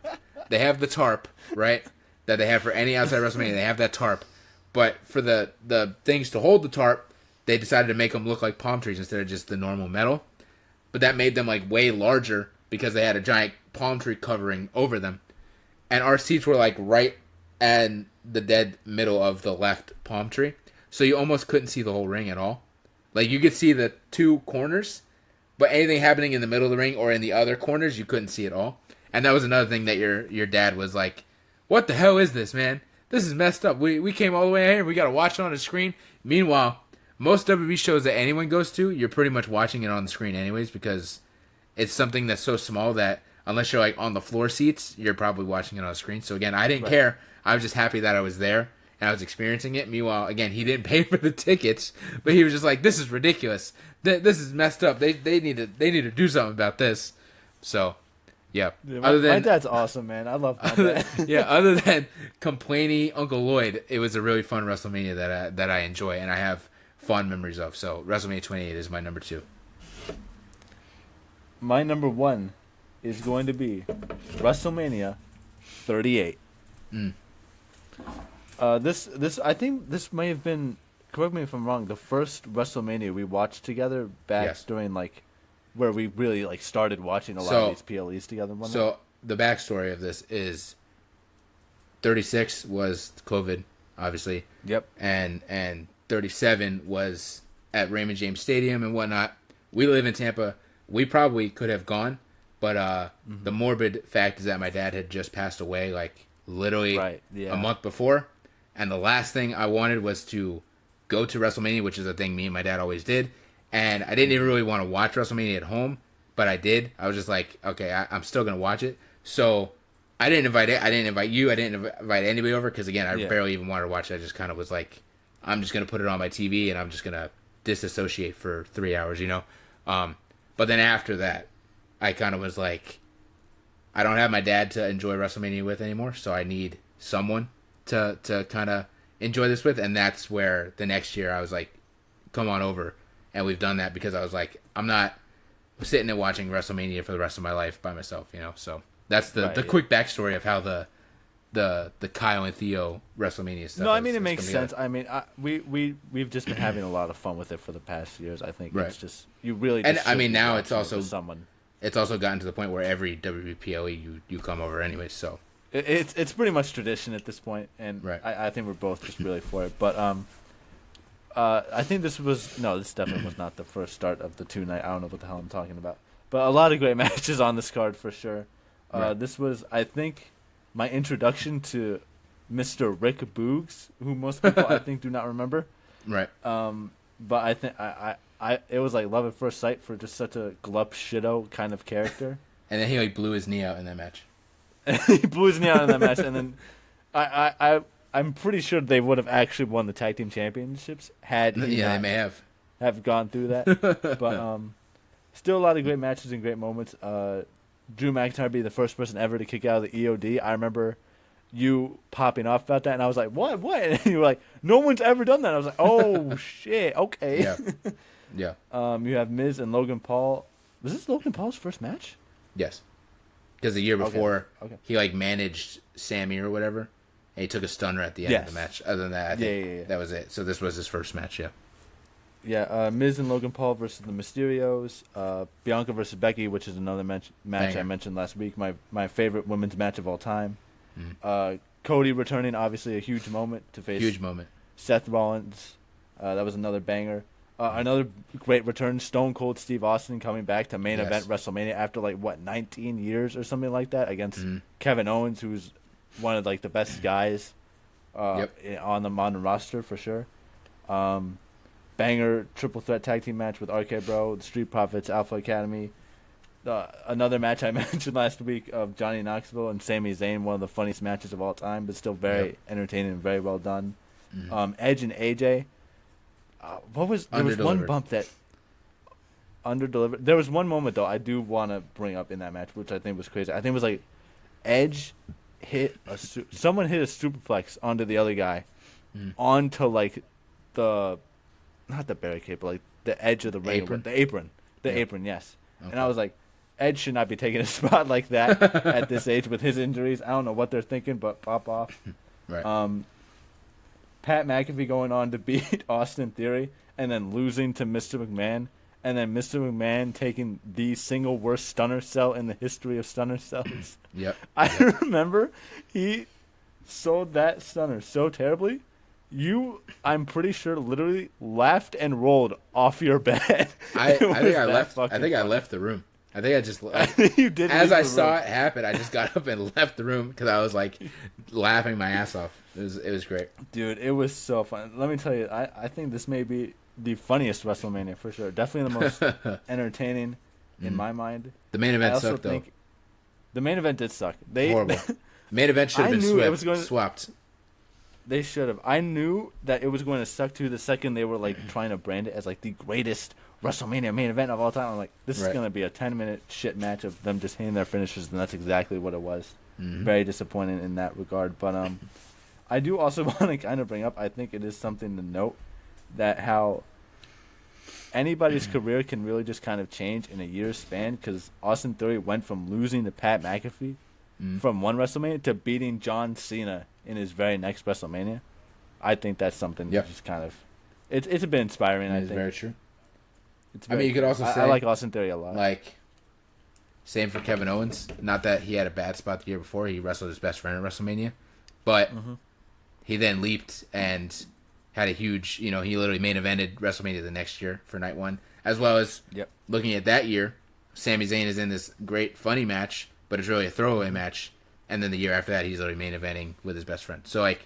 They have the tarp, right? That they have for any outside WrestleMania. They have that tarp, but for the things to hold the tarp, they decided to make them look like palm trees instead of just the normal metal. But that made them like way larger because they had a giant palm tree covering over them. And our seats were like right in the dead middle of the left palm tree. So you almost couldn't see the whole ring at all. Like you could see the two corners, but anything happening in the middle of the ring or in the other corners, you couldn't see at all. And that was another thing that your dad was like, "What the hell is this, man? This is messed up. We came all the way here. We got to watch it on the screen." Meanwhile, most WWE shows that anyone goes to, you're pretty much watching it on the screen anyways because it's something that's so small that unless you're like on the floor seats, you're probably watching it on the screen. So again, I didn't care. I was just happy that I was there and I was experiencing it. Meanwhile, again, he didn't pay for the tickets, but he was just like, "This is ridiculous. This is messed up. They need to do something about this." So, yeah. My dad's awesome, man. I love my dad. Yeah. Other than complainy Uncle Lloyd, it was a really fun WrestleMania that I enjoy and I have fond memories of. So WrestleMania 28 is my number 2. My number 1 is going to be WrestleMania 38. This I think this may have been, correct me if I'm wrong, the first WrestleMania we watched together back during like where we really like started watching a lot of these PLEs together. So the backstory of this is 36 was COVID, obviously. Yep. And 37 was at Raymond James Stadium and whatnot. We live in Tampa. We probably could have gone, but the morbid fact is that my dad had just passed away, like literally a month before. And the last thing I wanted was to go to WrestleMania, which is a thing me and my dad always did. And I didn't even really want to watch WrestleMania at home, but I did. I was just like, okay, I'm still gonna watch it. So I didn't invite you. I didn't invite anybody over because again, I barely even wanted to watch it. I just kind of was like, I'm just gonna put it on my TV and I'm just gonna disassociate for 3 hours, you know. But then after that, I kind of was like, I don't have my dad to enjoy WrestleMania with anymore, so I need someone to kind of enjoy this with. And that's where the next year I was like, come on over. And we've done that because I was like, I'm not sitting and watching WrestleMania for the rest of my life by myself, you know. So that's the quick backstory of how the Kyle and Theo WrestleMania stuff. No, I mean it makes sense. I mean, we've just been having a lot of fun with it for the past years. I think it's just you really. Just and I mean now it's also someone. It's also gotten to the point where every WWPLE you come over anyways. So it's pretty much tradition at this point, and I think we're both just really for it. But I think this definitely was not the first start of the 2-night. I don't know what the hell I'm talking about, but a lot of great matches on this card for sure. This was, I think, my introduction to Mr. Rick Boogs, who most people I think do not remember. Right. But I think it was like love at first sight for just such a glup shitto kind of character. And then he like blew his knee out in that match. He blew his knee out in that match, and then I'm pretty sure they would have actually won the tag team championships had he Yeah, not they may have gone through that. But still a lot of great matches and great moments. Drew McIntyre being the first person ever to kick out of the EOD. I remember you popping off about that, and I was like, "What? What?" And you were like, "No one's ever done that." I was like, "Oh shit, okay." Yeah. Yeah. You have Miz and Logan Paul. Was this Logan Paul's first match? Yes. Because the year before, Okay. he like managed Sammy or whatever, and he took a stunner at the end of the match. Other than that, I think that was it. So this was his first match. Yeah. Yeah, Miz and Logan Paul versus the Mysterios. Bianca versus Becky, which is another match I mentioned last week. My favorite women's match of all time. Cody returning, obviously a huge moment to face Seth Rollins. That was another banger. Another great return, Stone Cold Steve Austin coming back to main event WrestleMania after 19 years or something like that against Kevin Owens, who's one of the best guys on the modern roster for sure. Banger triple threat tag team match with RK Bro, the Street Profits, Alpha Academy. Another match I mentioned last week of Johnny Knoxville and Sami Zayn, one of the funniest matches of all time, but still very entertaining and very well done. Edge and AJ. There was one bump that underdelivered. There was one moment though I do want to bring up in that match, which I think was crazy. I think it was Edge someone hit a superplex onto the other guy, onto the not the barricade, but the edge of the ring, the apron, yes. Okay. And I was like, Edge should not be taking a spot like that at this age with his injuries. I don't know what they're thinking, but pop off. Right. Pat McAfee going on to beat Austin Theory and then losing to Mr. McMahon, and then Mr. McMahon taking the single worst stunner cell in the history of stunner cells. Yep. I remember he sold that stunner so terribly. I'm pretty sure, literally laughed and rolled off your bed. I think I left the room. I think I just you did. As I saw it happen, I just got up and left the room because I was laughing my ass off. It was great, dude. It was so fun. Let me tell you, I think this may be the funniest WrestleMania for sure. Definitely the most entertaining in my mind. The main event sucked though. The main event did suck. Horrible. Main event should have been swapped. They should have. I knew that it was going to suck too the second they were trying to brand it as the greatest WrestleMania main event of all time. I'm like, this is going to be a 10-minute shit match of them just hitting their finishes, and that's exactly what it was. Very disappointing in that regard. But I do also want to kind of bring up, I think it is something to note, that how anybody's career can really just kind of change in a year's span, because Austin Theory went from losing to Pat McAfee from one WrestleMania to beating John Cena in his very next WrestleMania. I think that's something that just kind of it's a bit inspiring. I think very true. You could also say I like Austin Theory a lot. Same for Kevin Owens. Not that he had a bad spot the year before. He wrestled his best friend at WrestleMania, but he then leaped and had a huge. He literally main evented WrestleMania the next year for night one, as well as looking at that year. Sami Zayn is in this great funny match, but it's really a throwaway match. And then the year after that, he's already main eventing with his best friend. So I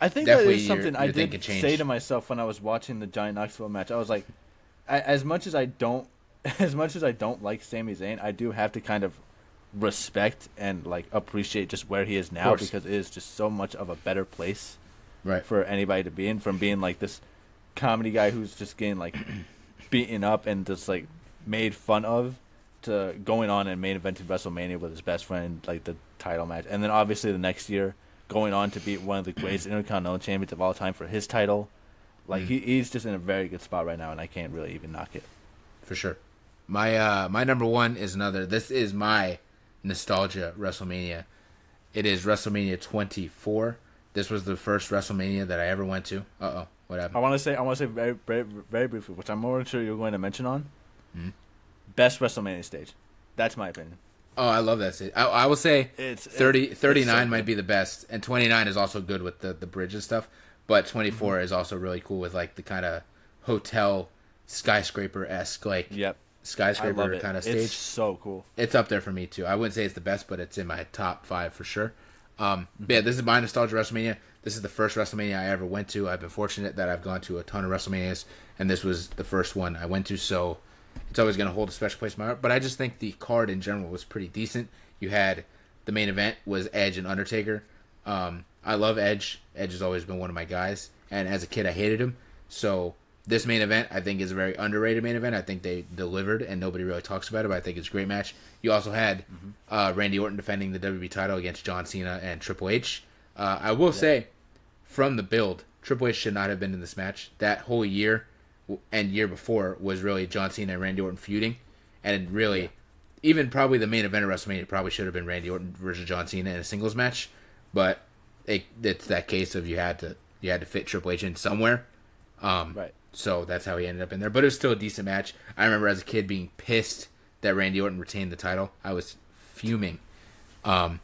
think that is something I did say to myself when I was watching the Johnny Knoxville match. I was like, as much as I don't like Sami Zayn, I do have to kind of respect and appreciate just where he is now, because it is just so much of a better place for anybody to be in, from being this comedy guy who's just getting beaten up and just made fun of, to going on and main eventing WrestleMania with his best friend, the title match, and then obviously the next year going on to beat one of the greatest Intercontinental champions of all time for his title. He's just in a very good spot right now, and I can't really even knock it. For sure. My number one is another. This is my nostalgia WrestleMania. It is WrestleMania 24. This was the first WrestleMania that I ever went to. What happened? I want to say very, very, very briefly, which I'm more sure you're going to mention on. Best WrestleMania stage. That's my opinion. Oh, I love that stage. I will say 39 might be the best, and 29 is also good with the bridge and stuff. But 24 is also really cool with the kind of hotel skyscraper-esque skyscraper kind of stage. It's so cool. It's up there for me too. I wouldn't say it's the best, but it's in my top 5 for sure. But yeah, this is my nostalgia WrestleMania. This is the first WrestleMania I ever went to. I've been fortunate that I've gone to a ton of WrestleManias, and this was the first one I went to, so it's always going to hold a special place in my heart. But I just think the card in general was pretty decent. You had the main event was Edge and Undertaker. I love Edge. Edge has always been one of my guys, and as a kid I hated him. So this main event I think is a very underrated main event. I think they delivered, and nobody really talks about it, but I think it's a great match. You also had Randy Orton defending the WWE title against John Cena and Triple H. I will say, from the build, Triple H should not have been in this match. That whole year and year before was really John Cena and Randy Orton feuding, and really, even probably the main event of WrestleMania probably should have been Randy Orton versus John Cena in a singles match, but it's that case of you had to fit Triple H in somewhere, Right. so that's how he ended up in there. But it was still a decent match. I remember as a kid being pissed that Randy Orton retained the title. I was fuming. But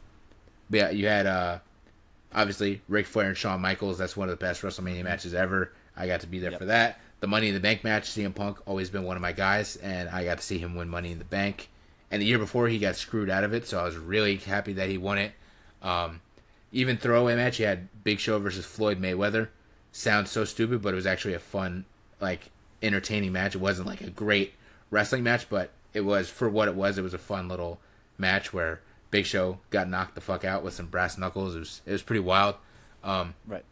yeah, you had obviously Ric Flair and Shawn Michaels. That's one of the best WrestleMania matches ever. I got to be there for that. The Money in the Bank match, CM Punk always been one of my guys, and I got to see him win Money in the Bank. And the year before, he got screwed out of it, so I was really happy that he won it. Even throwaway match, you had Big Show versus Floyd Mayweather. Sounds so stupid, but it was actually a fun, entertaining match. It wasn't like a great wrestling match, but it was, for what it was a fun little match where Big Show got knocked the fuck out with some brass knuckles. It was pretty wild. Right.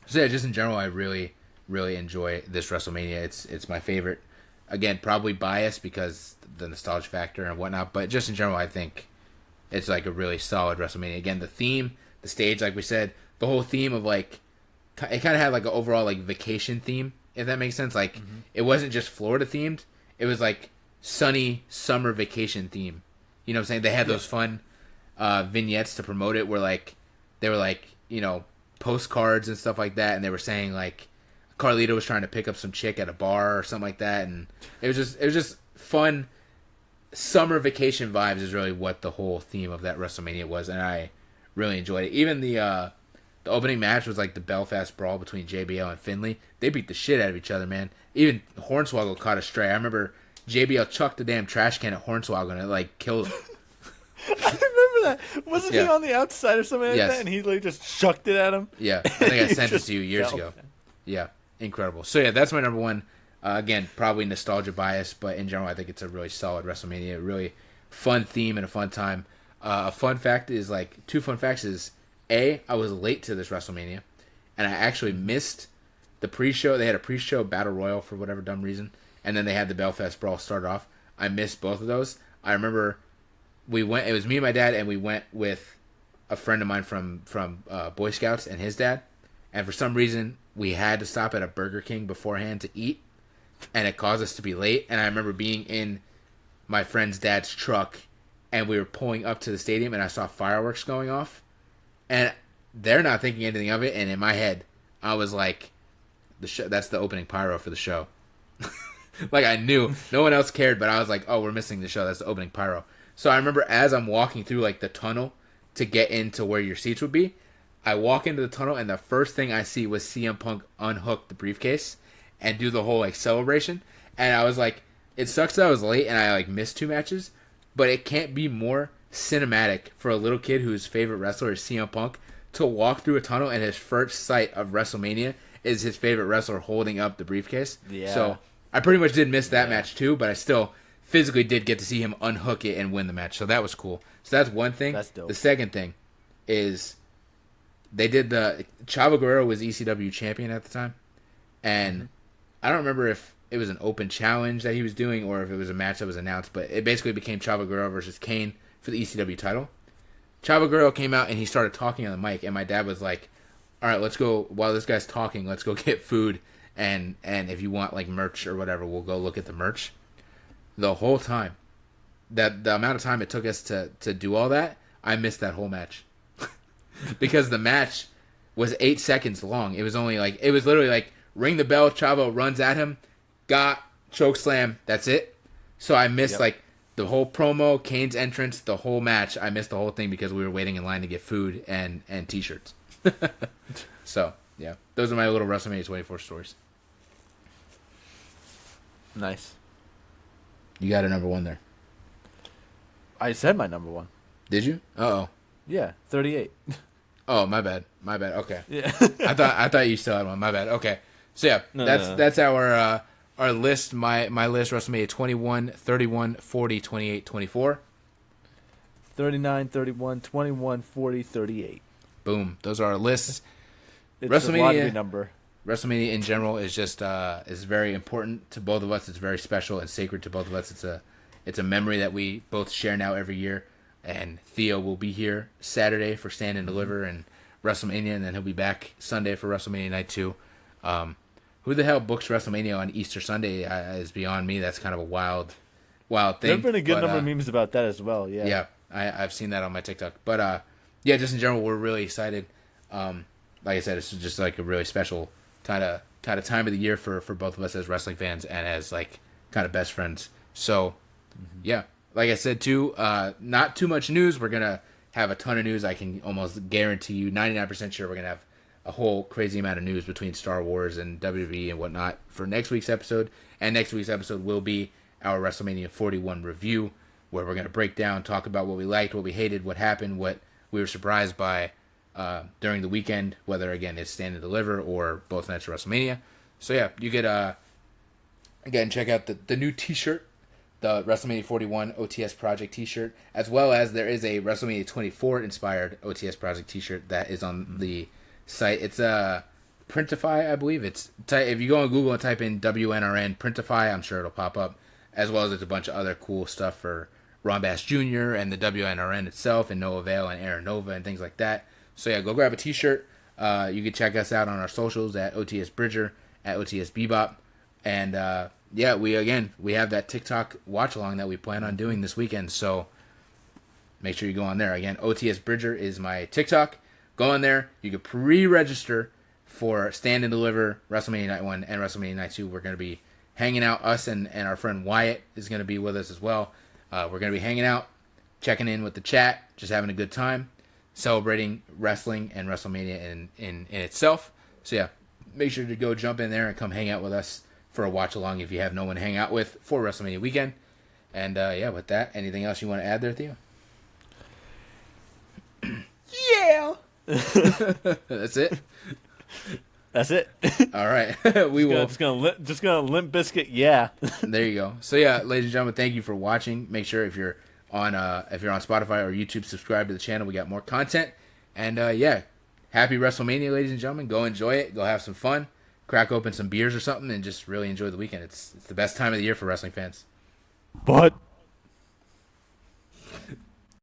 So yeah, just in general, I really, really enjoy this WrestleMania. It's my favorite. Again, probably biased because the nostalgia factor and whatnot, but just in general, I think it's like a really solid WrestleMania. Again, the theme, the stage, like we said, the whole theme of it kind of had like an overall vacation theme, if that makes sense. It wasn't just Florida themed; it was like sunny summer vacation theme. You know what I'm saying? They had those fun vignettes to promote it, where they were postcards and stuff like that, and they were saying Carlito was trying to pick up some chick at a bar or something like that, and it was just fun summer vacation vibes is really what the whole theme of that WrestleMania was, and I really enjoyed it. Even the opening match was the Belfast brawl between JBL and Finlay. They beat the shit out of each other, man. Even Hornswoggle caught a stray. I remember JBL chucked the damn trash can at Hornswoggle and it killed him. I remember that. Wasn't he on the outside or something like that? And he just chucked it at him. Yeah, I think I sent it to you years ago. Yeah, incredible. So yeah, that's my number one. Again, probably nostalgia bias, but in general, I think it's a really solid WrestleMania. A really fun theme and a fun time. A fun fact is two fun facts is I was late to this WrestleMania, and I actually missed the pre-show. They had a pre-show battle royal for whatever dumb reason, and then they had the Belfast brawl start off. I missed both of those. I remember we went. It was me and my dad, and we went with a friend of mine from Boy Scouts and his dad. And for some reason, we had to stop at a Burger King beforehand to eat, and it caused us to be late. And I remember being in my friend's dad's truck, and we were pulling up to the stadium, and I saw fireworks going off, and they're not thinking anything of it. And in my head, I was like, that's the opening pyro for the show. I knew no one else cared, but I was like, oh, we're missing the show. That's the opening pyro. So I remember as I'm walking through the tunnel to get into where your seats would be, I walk into the tunnel, and the first thing I see was CM Punk unhook the briefcase and do the whole celebration. And I was like, it sucks that I was late and I missed two matches, but it can't be more cinematic for a little kid whose favorite wrestler is CM Punk to walk through a tunnel and his first sight of WrestleMania is his favorite wrestler holding up the briefcase. Yeah. So I pretty much did miss that match too, but I still physically did get to see him unhook it and win the match. So that was cool. So that's one thing. That's dope. The second thing is they did Chavo Guerrero was ECW champion at the time, and I don't remember if it was an open challenge that he was doing or if it was a match that was announced, but it basically became Chavo Guerrero versus Kane for the ECW title. Chavo Guerrero came out and he started talking on the mic, and my dad was like, all right, let's go, while this guy's talking, let's go get food, and if you want merch or whatever, we'll go look at the merch. The whole time, the amount of time it took us to do all that, I missed that whole match. Because the match was 8 seconds long. It was only it was literally ring the bell, Chavo runs at him, got choke slam, that's it. So I missed the whole promo, Kane's entrance, the whole match. I missed the whole thing because we were waiting in line to get food and t-shirts. So yeah, those are my little WrestleMania 24 stories. Nice. You got a number one there. I said my number one. Did you? Uh-oh. Yeah, 38. Oh, my bad. Okay. Yeah. I thought you still had one. My bad. Okay. So yeah, No. that's our list. My list: WrestleMania 21, 31, 40, 28, 24. 39, 31, 21, 40, 38. Boom. Those are our lists. It's WrestleMania a lottery number. WrestleMania in general is just is very important to both of us. It's very special and sacred to both of us. It's a memory that we both share now every year. And Theo will be here Saturday for Stand and Deliver and WrestleMania, and then he'll be back Sunday for WrestleMania Night 2. Who the hell books WrestleMania on Easter Sunday is beyond me. That's kind of a wild thing. There have been a good number of memes about that as well. Yeah. Yeah, I've seen that on my TikTok. But yeah, just in general, we're really excited. Like I said, it's just like a really special kind of time of the year for both of us as wrestling fans and as like kind of best friends. So yeah, like I said too, not too much news. We're gonna have a ton of news. I can almost guarantee you, 99% sure, we're gonna have a whole crazy amount of news between Star Wars and WWE and whatnot for next week's episode. And next week's episode will be our WrestleMania 41 review, where we're gonna break down, talk about what we liked, what we hated, what happened, what we were surprised by during the weekend, whether again it's Stand and Deliver or both nights of WrestleMania. So yeah, you could again check out the new T-shirt, the WrestleMania 41 OTS Project T-shirt, as well as there is a WrestleMania 24 inspired OTS Project T-shirt that is on the site. It's Printify, I believe. If you go on Google and type in WNRN Printify, I'm sure it'll pop up, as well as there's a bunch of other cool stuff for Ron Bass Jr. and the WNRN itself, and Noah Vale and Aaron Nova and things like that. So yeah, go grab a T-shirt. You can check us out on our socials at OTS Bridger, at OTS Bebop, and yeah, we have that TikTok watch along that we plan on doing this weekend. So make sure you go on there. Again, OTS Bridger is my TikTok. Go on there. You can pre-register for Stand and Deliver, WrestleMania Night 1 and WrestleMania Night 2. We're going to be hanging out. Us and our friend Wyatt is going to be with us as well. We're going to be hanging out, checking in with the chat, just having a good time, celebrating wrestling and WrestleMania in itself. So yeah, make sure to go jump in there and come hang out with us for a watch along if you have no one to hang out with for WrestleMania weekend. And yeah, with that, anything else you want to add there, Theo? Yeah. That's it. That's it. All right. We will just gonna limp biscuit. Yeah. There you go. So yeah, ladies and gentlemen, thank you for watching. Make sure if you're on Spotify or YouTube, subscribe to the channel. We got more content. And yeah, happy WrestleMania, ladies and gentlemen. Go enjoy it. Go have some fun. Crack open some beers or something and just really enjoy the weekend. It's the best time of the year for wrestling fans. But